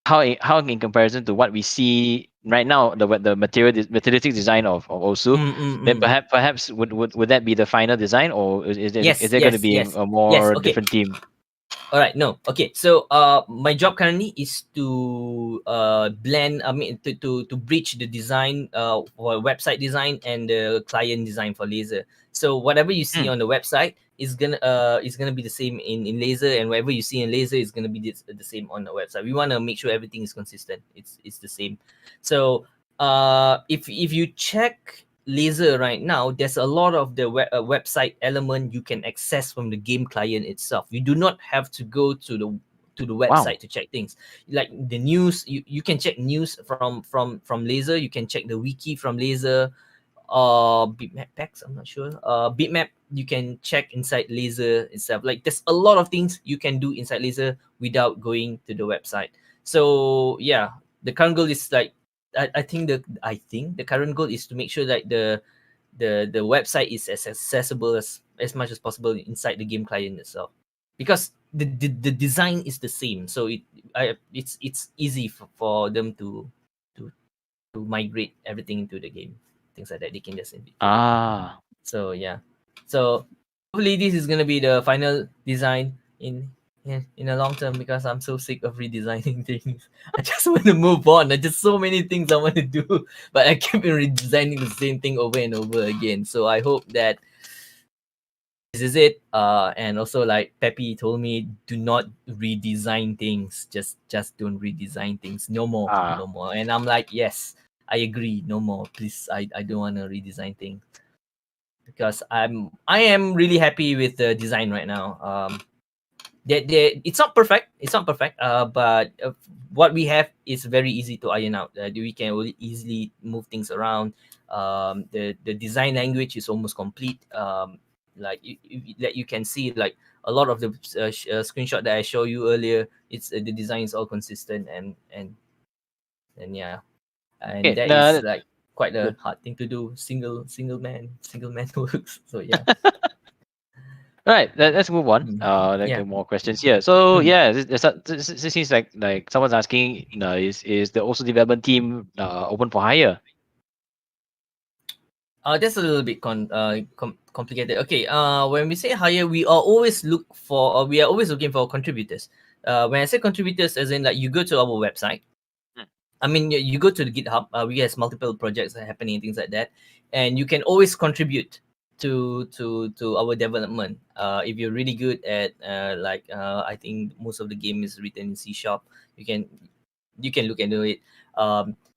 how in comparison to what we see right now, the materialistic design of Osu, then mm. perhaps would that be the final design, or is Yes, there going to yes, be yes, a yes. more Okay. different team? All right. No. Okay. So my job currently is to blend. I mean to bridge the design for website design and the client design for laser. So whatever you see Hmm. on the website is gonna be the same in laser, and whatever you see in laser is gonna be the same on the website. We want to make sure everything is consistent. It's the same. So if you check laser right now, there's a lot of the website element you can access from the game client itself. You do not have to go to the to the Wow. website to check things. Like the news, you can check news from Laser. You can check the wiki from Laser. Bitmap packs, I'm not sure. Bitmap, you can check inside Laser itself. Like there's a lot of things you can do inside Laser without going to the website. So yeah, the current goal is like I think the current goal is to make sure that the website is as accessible as much as possible inside the game client itself, because the design is the same, so it's easy for them to to migrate everything into the game, things like that. They can just put it. Ah. So yeah, so hopefully this is gonna be the final design in a long term, because I'm so sick of redesigning things. I just want to move on. There's just so many things I want to do, but I keep redesigning the same thing over and over again. So I hope that this is it. And also like Peppy told me, do not redesign things. Just don't redesign things. No more, Ah. no more. And I'm like, yes, I agree. No more, please. I don't want to redesign things, because I am really happy with the design right now. It's not perfect. It's not perfect. But what we have is very easy to iron out. We can really easily move things around. The design language is almost complete. Like that you can see, like a lot of the screenshot that I showed you earlier. It's the design is all consistent, and yeah, and Okay. that is No, like quite a the, hard thing to do. Single man works. So yeah. all right. Let's move on. Mm. Like Yeah. more questions here. So Mm. yeah, this seems like someone's asking. Is the also development team open for hire? That's a little bit complicated. Okay. When we say hire, we are always we are always looking for contributors. When I say contributors, as in like you go to our website. Hmm. I mean, you go to the GitHub. We have multiple projects that are happening and things like that, and you can always contribute to our development. If you're really good at I think most of the game is written in C sharp. You can you can look into it.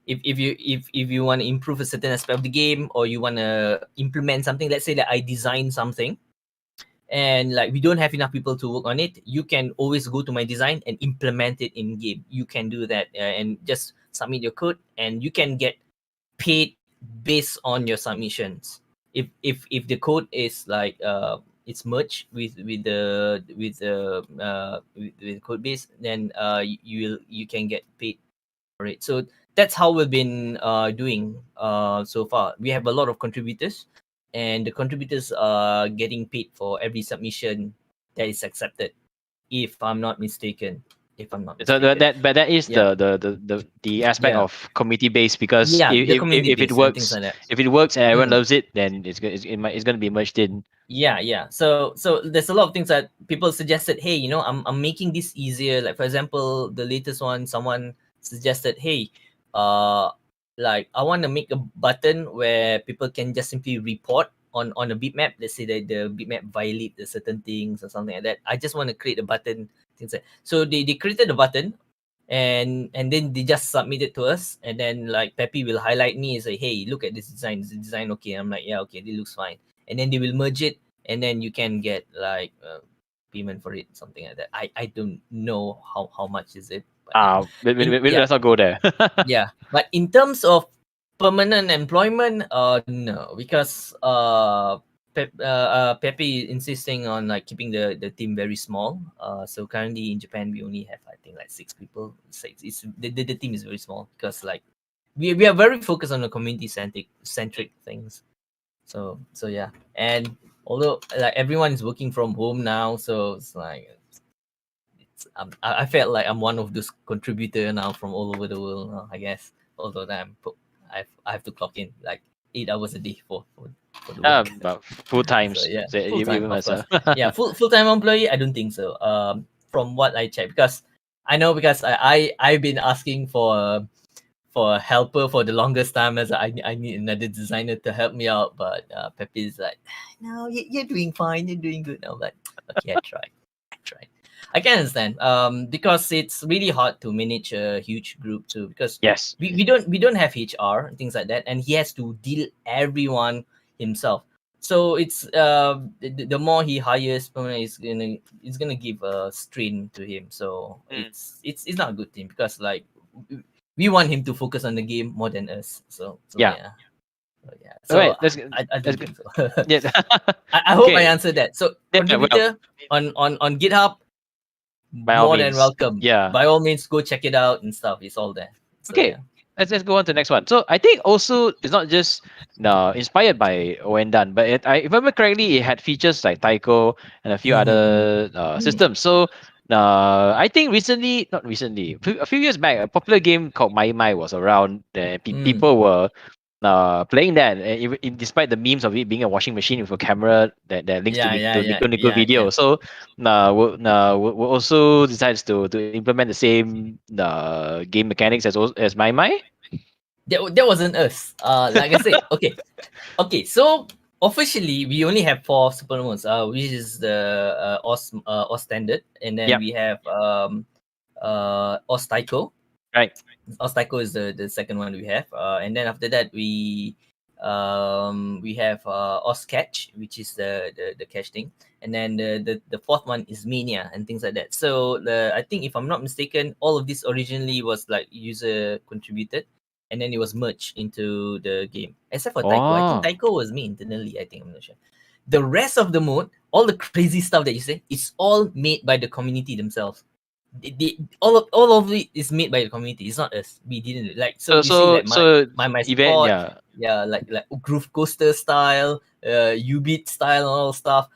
If you want to improve a certain aspect of the game, or you want to implement something, let's say that I design something and like we don't have enough people to work on it, you can always go to my design and implement it in game. You can do that, and just submit your code, and you can get paid based on your submissions. If the code is like it's merged with the code base, then you can get paid for it. So that's how we've been doing so far. We have a lot of contributors, and the contributors are getting paid for every submission that is accepted. If I'm not mistaken, if I'm not So mistaken, that is yeah, the aspect yeah, of community based, because yeah, the community if it base and things works, like that. if it works and everyone Mm. loves it, then it's going to be merged in. Yeah. So there's a lot of things that people suggested. Hey, I'm making this easier. Like for example, the latest one, someone suggested, hey, uh, like I want to make a button where people can just simply report on a bitmap. Let's say that the bitmap violate the certain things or something like that. I just want to create a button. Things like so they created a button, and then they just submit it to us, and then like Peppy will highlight me and say, hey, look at this design. Is the design okay? I'm like, yeah, okay, it looks fine. And then they will merge it, and then you can get like payment for it, something like that. I don't know how much is it, but yeah, yeah, Let's not go there. yeah. But in terms of permanent employment, no, because Pepe insisting on like keeping the team very small. So currently in Japan we only have I think like 6 people. It's the team is very small, because like we are very focused on the community centric things. So yeah, and although like everyone is working from home now, so it's like I felt like I'm one of those contributor now from all over the world. I guess, although that I have to clock in like 8 hours a day for the work. But full So times, yeah, so full time, even of course. myself. Yeah, full time employee. I don't think so. From what I checked, because I know, because I've been asking for a helper for the longest time, as I need another designer to help me out. But Pepe is like, no, you're doing fine. You're doing good. I'm like, okay, I tried. I tried. I can understand. Because it's really hard to manage a huge group too. Because Yes. we don't have HR and things like that, and he has to deal everyone himself. So the more he hires permanent, it's gonna give a strain to him. So Mm. it's not a good thing, because like we want him to focus on the game more than us. So Yeah. yeah. So yeah. All So right. That's good. I do That's good. think so. Yeah. I hope I Okay. answered that. So Yeah. Well, contributor on GitHub, by all more than means. welcome. Yeah. By all means, go check it out and stuff. It's all there. So Okay, yeah. let's go on to the next one. So I think also it's not just inspired by Oendan, but if I remember correctly, it had features like Taiko and a few Mm-hmm. other Mm. systems. So I think recently, not recently, a few years back, a popular game called Mai Mai was around. Mm. People were playing that, despite the memes of it being a washing machine with a camera that links Yeah, yeah, to yeah, Nico yeah, Video. yeah. So we also decides to implement the same game mechanics as Mai Mai. That wasn't us. Like I said, okay, okay. So officially, we only have four super modes. Which is the Os standard, and then Yep. we have Os Taiko. Right. Ostaiko is the second one we have, and then after that we have Oscatch, which is the cache thing, and then the fourth one is Mania and things like that. So I think, if I'm not mistaken, all of this originally was like user contributed, and then it was merged into the game, except for Taiko. I think Oh. Taiko was made internally. I think, I'm not sure. The rest of the mode, all the crazy stuff that you say, it's all made by the community themselves. All of it is made by the community. It's not us. We didn't do it. Like, so So you see, so like so my event, sport, yeah. yeah, like groove coaster style, Ubeat style, and all stuff.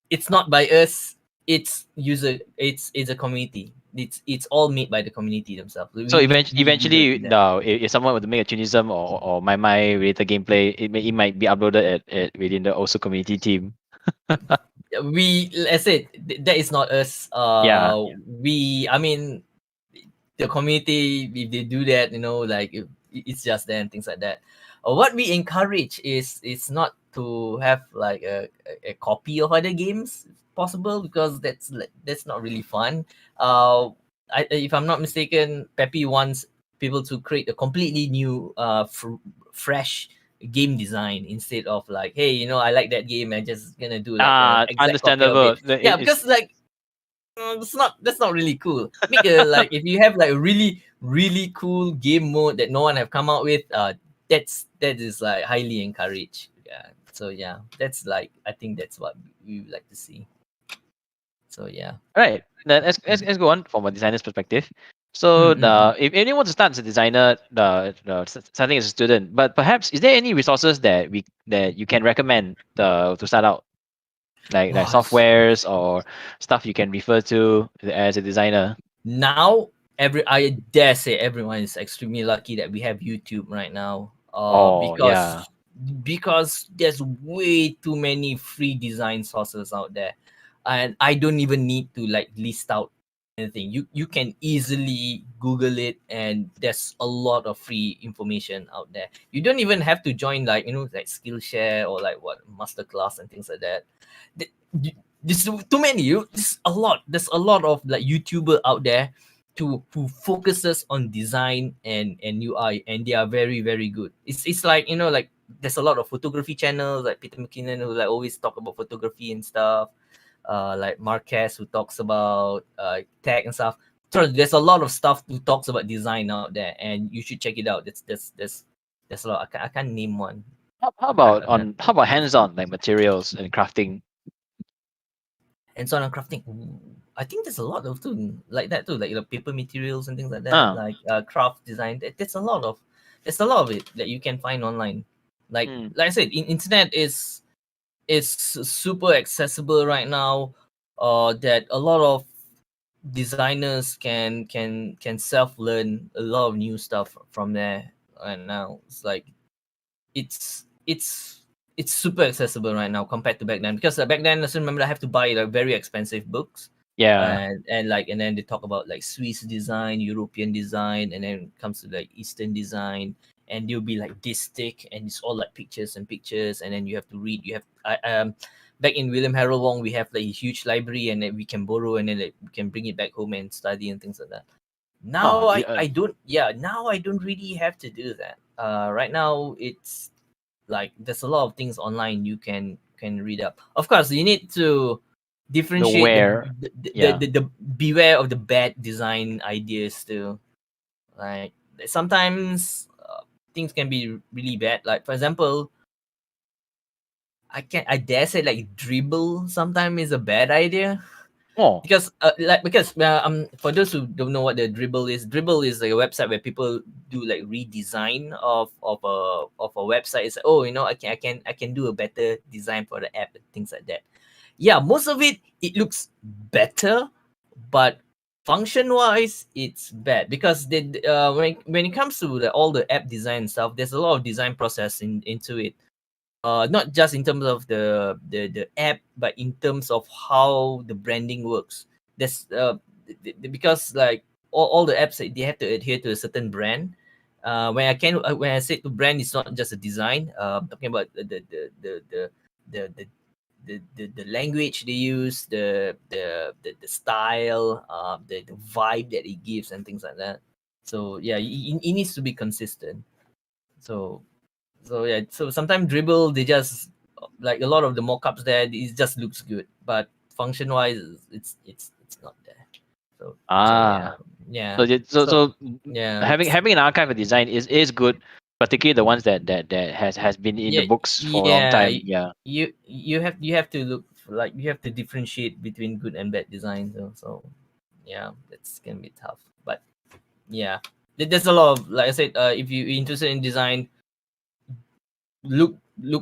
It's not by us. It's user. It's a community. It's all made by the community themselves. So We don't eventually, do that. no, if someone were to make a Tunism or my related gameplay, it might be uploaded within the also community team. Let's say that is not us. Yeah. I mean, the community, if they do that, like, it's just there and things like that. What we encourage is it's not to have like a copy of other games, if possible, because that's not really fun. If I'm not mistaken, Pepe wants people to create a completely new fresh game design, instead of like, hey, I like that game, I'm just gonna do like an exact copy of Understandable. it. Yeah, because like, that's not really cool. Make a, like, if you have like a really really cool game mode that no one have come out with, that is like highly encouraged. Yeah. So yeah, that's like, I think that's what we would like to see. So yeah. Right. Then let's go on from a designer's perspective. So Mm-mm. if anyone wants to start as a designer, starting as a student, but perhaps is there any resources that you can recommend to start out, like Wow. softwares or stuff you can refer to as a designer? Now, I dare say everyone is extremely lucky that we have YouTube right now. Oh yeah. Because there's way too many free design sources out there, and I don't even need to like list out anything. You can easily Google it, and there's a lot of free information out there. You don't even have to join, like, like Skillshare or like what masterclass and things like that. Th- there's too many. There's a lot of like YouTuber out there who focuses on design and UI, and they are very very good. It's like, like, there's a lot of photography channels like Peter McKinnon, who like always talk about photography and stuff. Like Marquez, who talks about tech and stuff. So there's a lot of stuff who talks about design out there, and you should check it out. There's a lot. I can't name one. How about hands-on like materials and crafting? And so on crafting, I think there's a lot of too like that too, like paper materials and things like that, Ah. like craft design. There's a lot of it that you can find online. Mm. Like I said, internet is super accessible right now. That a lot of designers can self learn a lot of new stuff from there. And now it's like, it's it's it's super accessible right now compared to back then, because back then, I still remember, I have to buy like very expensive books, Yeah. and then they talk about like Swiss design, European design, and then it comes to like Eastern design, and they'll be like this thick, and it's all like pictures and pictures, and then you have to read. Back in William Harold Wong, we have like a huge library, and then we can borrow, and then like, we can bring it back home and study and things like that. Oh, Now I don't, yeah, now I don't really have to do that. Right now, it's like, there's a lot of things online you can can read up. Of course, you need to The differentiate where. Yeah. the beware of the bad design ideas too. Like sometimes things can be really bad. Like for example, I dare say like dribble sometimes is a bad idea Oh. because for those who don't know what the dribble is like a website where people do like redesign of a website. It's like, oh, you know, I can do a better design for the app and things like that. Yeah, most of it looks better, but function wise it's bad because when it comes to all the app design stuff, there's a lot of design process into it, not just in terms of the app, but in terms of how the branding works. There's because like all the apps, they have to adhere to a certain brand. When I say to brand, it's not just a design. I'm talking about the the language they use, the style, the vibe that it gives, and things like that. So yeah, it needs to be consistent. So yeah, so sometimes dribble, they just like a lot of the mock-ups there, it just looks good, but function wise it's not there. So yeah, Ah. yeah. So So yeah, having an archive of design is good, particularly the ones that has been in the yeah, books for a long yeah. time. Yeah. You have to look like you have to differentiate between good and bad design. So yeah, that's gonna be tough. But yeah, there's a lot of, like I said, if you're interested in design, look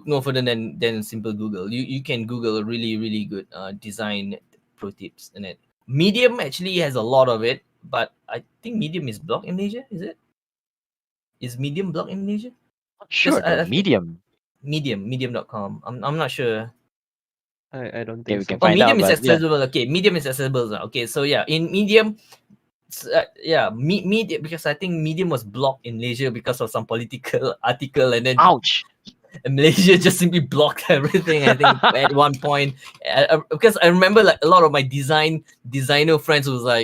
no further than simple Google. You can Google a really good design pro tips in it. Medium actually has a lot of it, but I think Medium is blocked in Malaysia. Is Medium blocked in Malaysia? Not Because sure though. I think Medium. medium.com. I'm not sure. I don't Okay, think we can so. Oh, find out. Medium is But yeah. accessible. Okay, Medium is accessible. Okay, so yeah, in Medium, yeah, Medium, because I think Medium was blocked in Malaysia because of some political article, and then Ouch. Malaysia just simply blocked everything. I think at one point, because I remember like a lot of my designer friends was Yo,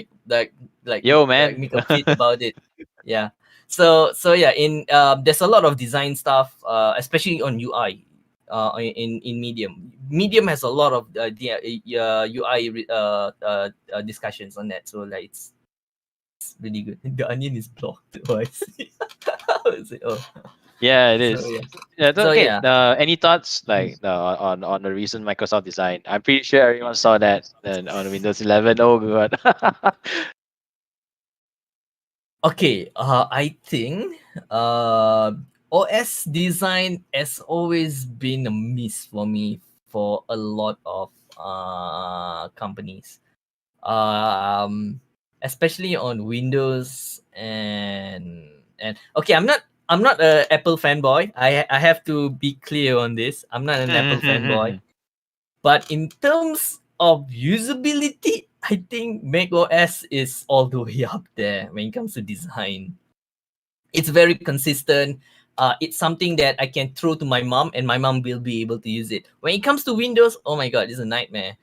like man. make a fit about it. Yeah. So yeah, in there's a lot of design stuff, especially on UI. In Medium, Medium has a lot of UI discussions on that. So like it's really good. The Onion is blocked. Oh, I see. How is it? Oh, Yeah, it so is. yeah. Yeah. So Okay. yeah. Any thoughts like on the recent Microsoft design? I'm pretty sure everyone saw that on Windows 11. Oh god. Okay, I think OS design has always been a miss for me for a lot of companies. Especially on Windows and okay, I'm not a Apple fanboy. I have to be clear on this. I'm not an Apple fanboy. But in terms of usability, I think Mac OS is all the way up there when it comes to design. It's very consistent. It's something that I can throw to my mom, and my mom will be able to use it. When it comes to Windows, oh my god, it's a nightmare.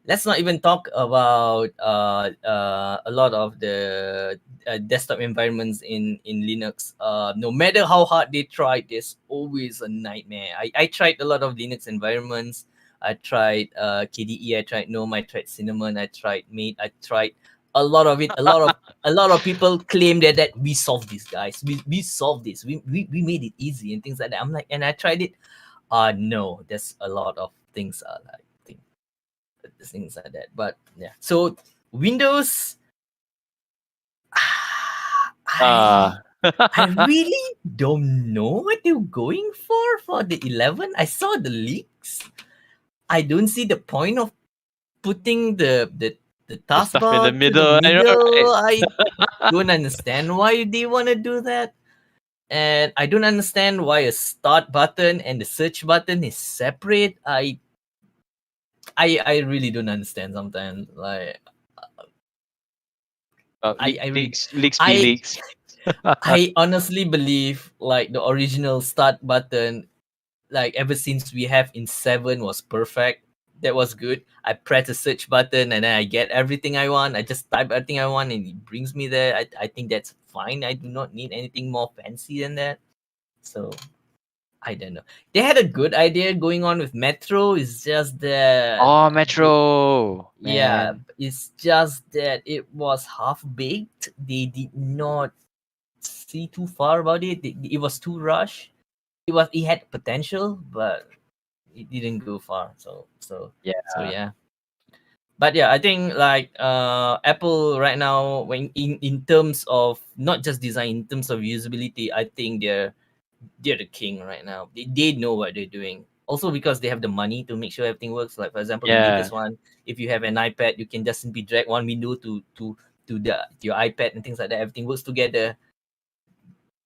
Let's not even talk about a lot of the desktop environments in Linux. No matter how hard they try, there's always a nightmare. I tried a lot of Linux environments. I tried KDE, I tried GNOME, I tried Cinnamon, I tried Mate, I tried a lot of it. A lot of people claim that we solved this, guys. We solved this. We made it easy and things like that. I'm like, and I tried it. No, there's a lot of things like things like that. But yeah, so Windows, I uh I really don't know what they're going for the 11. I saw the leaks. I don't see the point of putting the the stuff in the taskbar to the middle. I know, right? middle. I don't understand why they want to do that. And I don't understand why a start button and the search button is separate. I really don't understand sometimes. Like I really Leaks be I leaks. I honestly believe like the original start button, like ever since we have in 7, was perfect. That was good. I press the search button and then I get everything I want. I just type everything I want and it brings me there. I think that's fine. I do not need anything more fancy than that. So I don't know. They had a good idea going on with Metro. It's just that Oh, Metro, yeah, man. it's just that it was half baked. They did not see too far about it. It was too rushed. It had potential, but it didn't go far. So Yeah. yeah. But yeah, I think like Apple right now, when in terms of not just design, in terms of usability, I think they're the king right now. They know what they're doing. Also because they have the money to make sure everything works. Like for example, the Yeah. latest one, if you have an iPad, you can just simply drag one window to your iPad and things like that. Everything works together.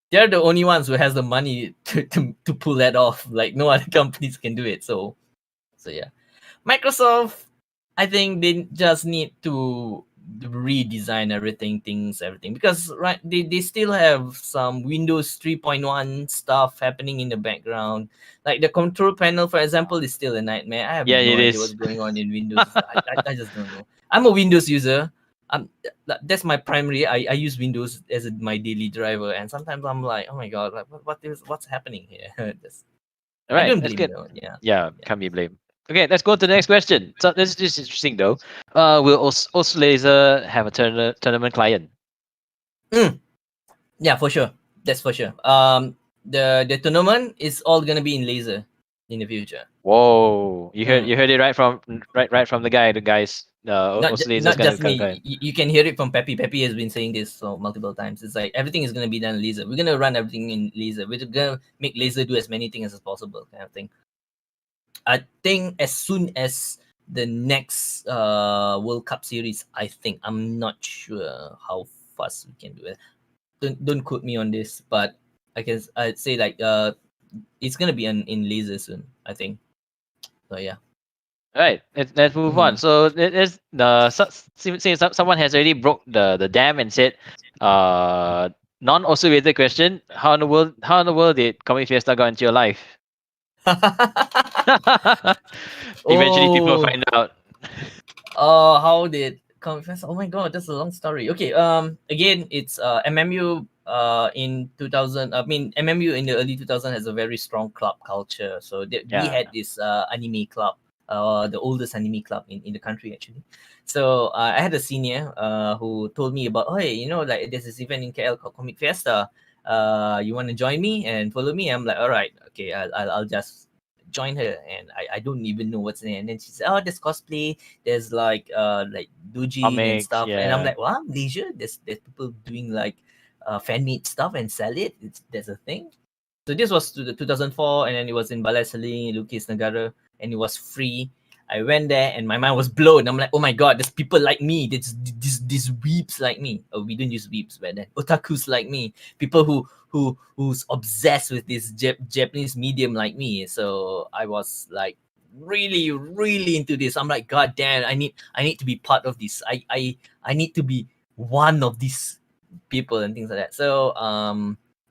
They're the only ones who has the money to pull that off. Like no other companies can do it. So yeah. Microsoft, I think they just need to redesign everything because they still have some Windows 3.1 stuff happening in the background. Like the control panel, for example, is still a nightmare. I have Yeah, no it idea what's is. going on in Windows. I just don't know. I'm a Windows user. That's my primary. I use Windows as my daily driver, and sometimes I'm like, oh my god, like what's happening here? All I right, don't that's blame good. them. Yeah. Yeah, Yeah. can't be blamed. Okay, let's go to the next question. So this is interesting though. Will Os Laser have a tournament client? Mm. Yeah, for sure. That's for sure. The tournament is all gonna be in laser in the future. Whoa, Mm. you heard it right from the guys. Os Laser is Not gonna just come me. client. You can hear it from Peppy. Peppy has been saying this so multiple times. It's like everything is gonna be done laser. We're gonna run everything in laser. We're gonna make laser do as many things as possible, kind of thing. I think as soon as the next World Cup series, I think I'm not sure how fast we can do it. Don't quote me on this, but I'd say like it's gonna be in laser soon. I think. So yeah. All right, let's move on. Mhm. So there's the since someone has already broke the dam and said, non-also related question. How in the world did Comic Fiesta got into your life? Eventually, people Oh, find out. how did confess? Oh my god, that's a long story. Okay, again, it's MMU in 2000. I mean, MMU in the early 2000 has a very strong club culture. So we Yeah. had this anime club, the oldest anime club in the country actually. So I had a senior who told me about, oh, hey, like there's this event in KL called Comic Fiesta. You want to join me and follow me? I'm like, all right, okay, I'll just join her, and I don't even know what's in it. And then she said, oh, there's cosplay, there's like doujin and Comics, stuff, and I'm yeah. like, wow, Malaysia, there's people doing like fan made stuff and sell it. There's a thing. So this was to the 2004, and then it was in Balai Seling, Lukis Negara, and it was free. I went there and my mind was blown. I'm like, oh my god, there's people like me. There's these weeps like me. Oh, we don't use weeps but then. Otakus like me. People who's obsessed with this Japanese medium like me. So I was like really, really into this. I'm like, god damn, I need to be part of this. I need to be one of these people and things like that. So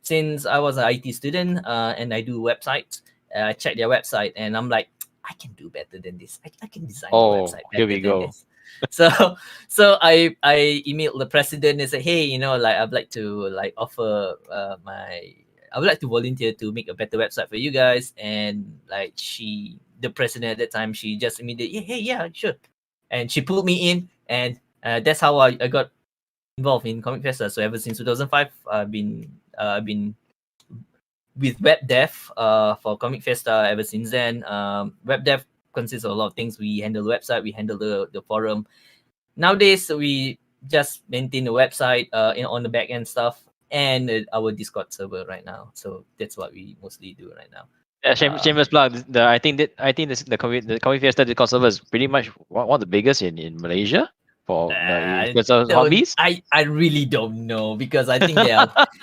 since I was an IT student and I do websites, I check their website and I'm like, I can do better than this. I can design a Oh, website here better we than go. this. So I emailed the president and said, hey, like I'd like to like offer I would like to volunteer to make a better website for you guys. And like the president at that time, she just immediately, hey, yeah, sure. And she pulled me in, and that's how I got involved in Comic Festa. So ever since 2005, I've been with web dev for Comic Festa ever since then. Web dev consists of a lot of things. We handle the website, we handle the forum. Nowadays, we just maintain the website on the back end stuff and our Discord server right now. So that's what we mostly do right now. Yeah, Um, shameless plug. I think the Comic Fiesta Discord server is pretty much one of the biggest in Malaysia for in I terms of don't. hobbies. I really don't know because I think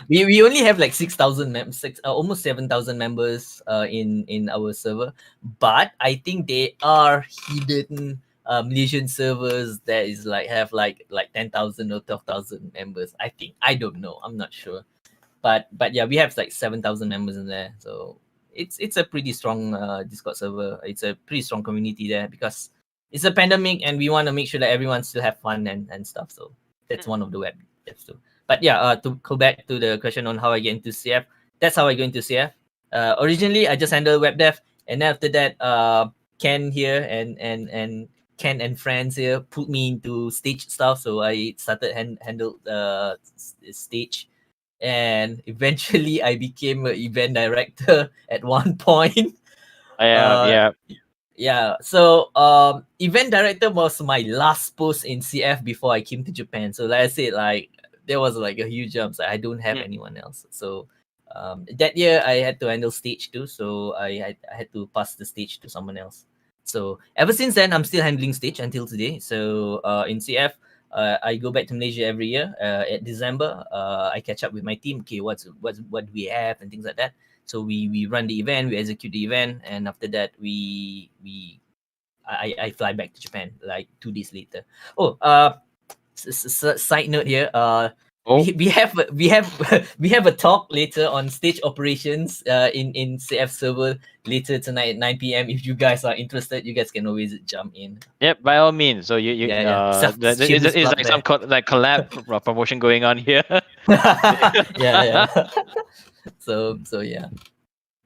we only have like 6,000 almost 7,000 members in our server, but I think they are hidden Malaysian servers that is like have like 10,000 or 12,000 members. I think I don't know. I'm not sure, but yeah, we have like 7,000 members in there, so it's a pretty strong Discord server. It's a pretty strong community there because it's a pandemic and we want to make sure that everyone still have fun and stuff. So that's one of the web steps too. But yeah, to go back to the question on how I get into CF, that's how I go into CF. Originally I just handle web dev, and then after that, Ken here and Ken and friends here put me into stage stuff. So I started handle stage, and eventually I became an event director at one point. Yeah, Uh, yeah. yeah. So event director was my last post in CF before I came to Japan. So like I said, like there was like a huge jump. So I don't have Mm. anyone else. So that year I had to handle stage too. So I had to pass the stage to someone else. So ever since then, I'm still handling stage until today. So in CF, I go back to Malaysia every year. At December, I catch up with my team. Okay, what do we have and things like that. So we run the event, we execute the event, and after that I fly back to Japan like 2 days later. Oh, side note here. Oh, We have we have a talk later on stage operations in CF server later tonight at 9 p.m. If you guys are interested, you guys can always jump in. yep. By all means. So you Yeah. Shameless is plug like there. some like collab promotion going on here. Yeah. So yeah.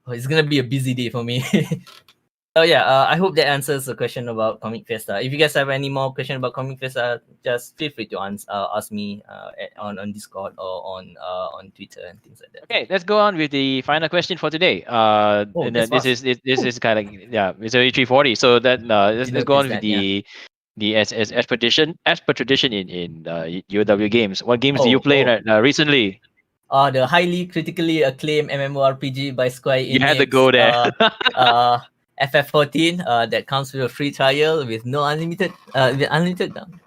Oh, it's gonna be a busy day for me. Oh yeah, I hope that answers the question about Comic Fest. If you guys have any more question about Comic Fest, just feel free to ask me on Discord or on Twitter and things like that. Okay, let's go on with the final question for today. Oh, And that's this fast. is kind of yeah, it's already 3:40. So that Did let's go notice on with that? Yeah. the as per tradition in UW games. What games do you play Oh. recently? The highly critically acclaimed MMORPG by Square You had to Enix. go there. FF14. That comes with a free trial with no unlimited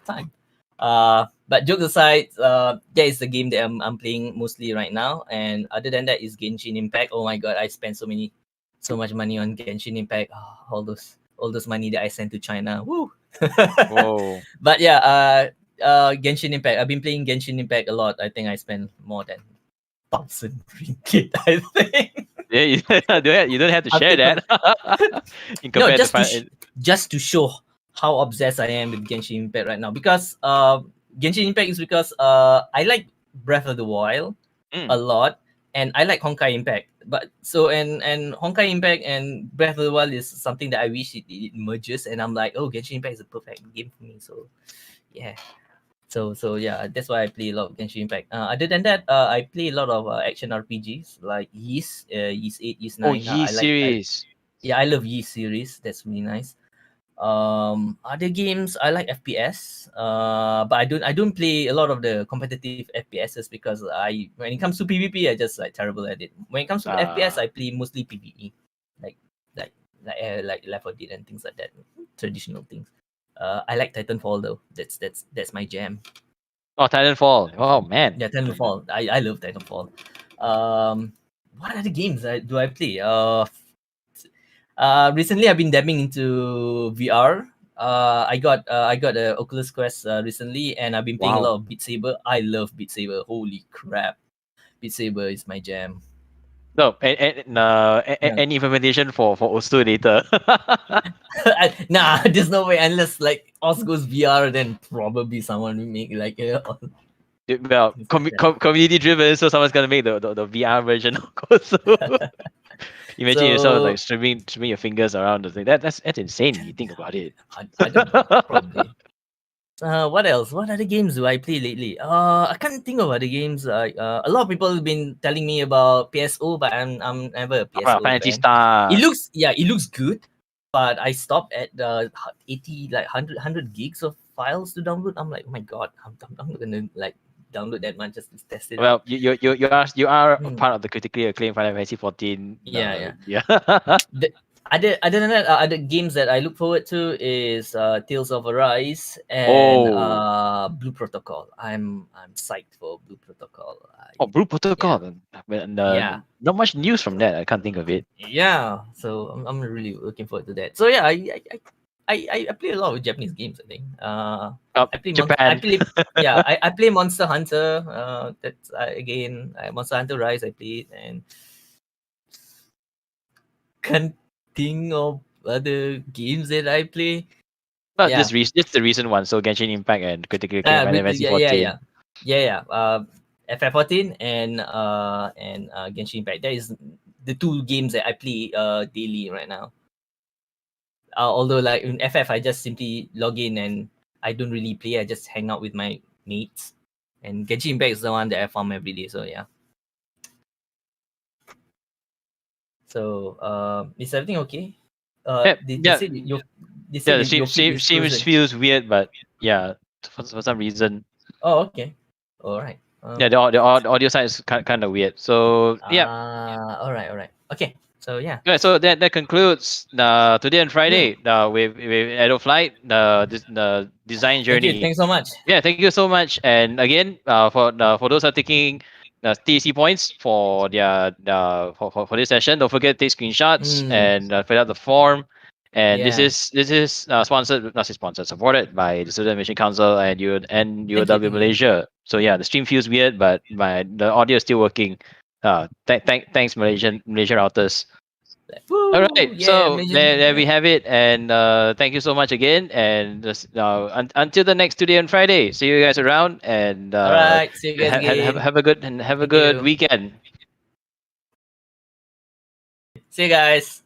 time. But jokes aside, that is the game that I'm playing mostly right now. And other than that is Genshin Impact. Oh my god, I spent so much money on Genshin Impact. All those money that I sent to China. Woo. Whoa. But yeah, Genshin Impact. I've been playing Genshin Impact a lot. I think I spent more than 1,000 ringgit. I think. Yeah, you don't have to share After that. In no, compared to just to show how obsessed I am with Genshin Impact right now. Because Genshin Impact is because I like Breath of the Wild a lot, and I like Honkai Impact. But so and Honkai Impact and Breath of the Wild is something that I wish it merges, and I'm like, oh, Genshin Impact is a perfect game for me. So yeah. So yeah, that's why I play a lot of Genshin Impact. Other than that, I play a lot of action RPGs like Ys 8, Ys oh 9. Yi series. I love Ys series. That's really nice. Other games I like FPS. But I don't play a lot of the competitive FPSs because when it comes to PvP, I just like terrible at it. When it comes to FPS, I play mostly PvE, like like like Left 4 Dead and things like that, traditional things. I like Titanfall though. That's my jam. Oh, Titanfall. Oh man. Yeah, Titanfall. I love Titanfall. What other games do I play? Recently I've been dabbing into VR. I got a Oculus Quest recently, and I've been playing a Wow. lot of Beat Saber. I love Beat Saber. Holy crap, Beat Saber is my jam. No, Yeah. any implementation for Osu later. Nah, there's no way unless like Oz goes VR, then probably someone will make like Well, things like that. community driven, so someone's gonna make the VR version of Osu. Imagine yourself like So streaming your fingers around the thing. That's insane when you think about it. I don't know, probably. What else? What other games do I play lately? I can't think of other games. A lot of people have been telling me about PSO, but I'm never a PSO Fantasy fan. Star. It looks good, but I stopped at the 80 like 100 gigs of files to download. I'm like, oh my god, I'm not gonna like download that much just to test it Well, out. you are Hmm. part of the critically acclaimed Final Fantasy 14. Yeah. Yeah. The, other than that, other games that I look forward to is Tales of Arise and Oh, Blue Protocol. I'm psyched for Blue Protocol. Blue Yeah, Protocol. yeah, Not much news from that. I can't think of it. yeah. So I'm really looking forward to that. So yeah, I play a lot of Japanese games. I think. I Japan. play. Yeah, I play Monster Hunter. That's again Monster Hunter Rise. I played and can't think of other games that I play. Not Yeah. just the recent one. So Genshin Impact and critically acclaimed Final Fantasy Yeah, yeah, 14. yeah, yeah, yeah. FF14 and Genshin Impact. the two games that I play daily right now. Although like in FF, I just simply log in and I don't really play. I just hang out with my mates. And Genshin Impact is the one that I farm every day. So yeah. So is everything okay? They said your The your feed is seems frozen. feels weird, but yeah, for some reason. Oh, okay. All right. Yeah, the audio side is kind of weird. So yeah. All right, all right. Okay. So yeah. Yeah, so that concludes today and Friday with Adult Flight the design Thank you. journey. Thanks so much. Yeah, thank you so much. And again, for those who are taking TC points for their for this session, don't forget to take screenshots and fill out the form. And Yeah. this is sponsored, not sponsored, supported by the Student Admission Council and UOW Thank you. Malaysia. So yeah, the stream feels weird, but the audio is still working. Thanks Malaysian routers. Woo, All right, yeah, so Malaysian, there we yeah. have it, and thank you so much again. And until the next Today on Friday, see you guys around, and All right. See you guys again. have a good Thank good you. weekend. See you guys.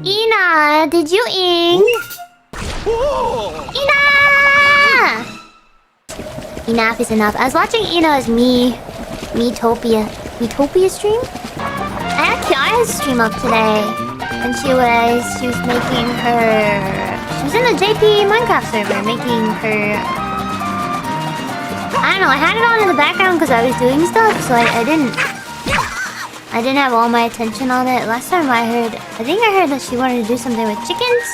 Ina, did you ink? Ina! Enough is enough. I was watching Ina's Metopia stream. I had Kiara's stream up today, and she was making her. She was in the JP Minecraft server making her. I don't know. I had it on in the background because I was doing stuff, so I didn't have all my attention on it. Last time I heard that she wanted to do something with chickens.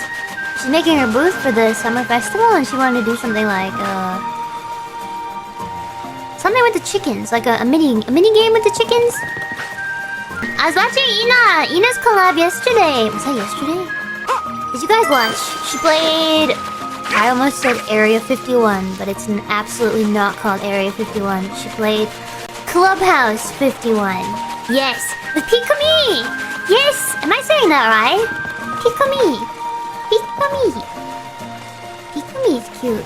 She's making her booth for the summer festival, and she wanted to do something like something with the chickens, like a mini game with the chickens. I was watching Ina's collab yesterday. Was that yesterday? Did you guys watch? She played. I almost said Area 51, but it's absolutely not called Area 51. She played Clubhouse 51. Yes, with Pikami. Yes, am I saying that right? Pikami. Pikami's cute.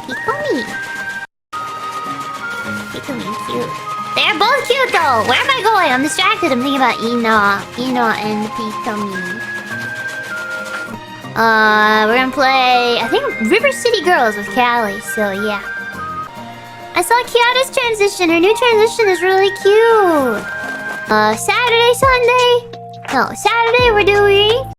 Pikami's cute. They're both cute though. Where am I going? I'm distracted. I'm thinking about Ina and Pikami. We're gonna play, I think, River City Girls with Callie, so yeah. I saw Kiara's transition. Her new transition is really cute. Saturday we're doing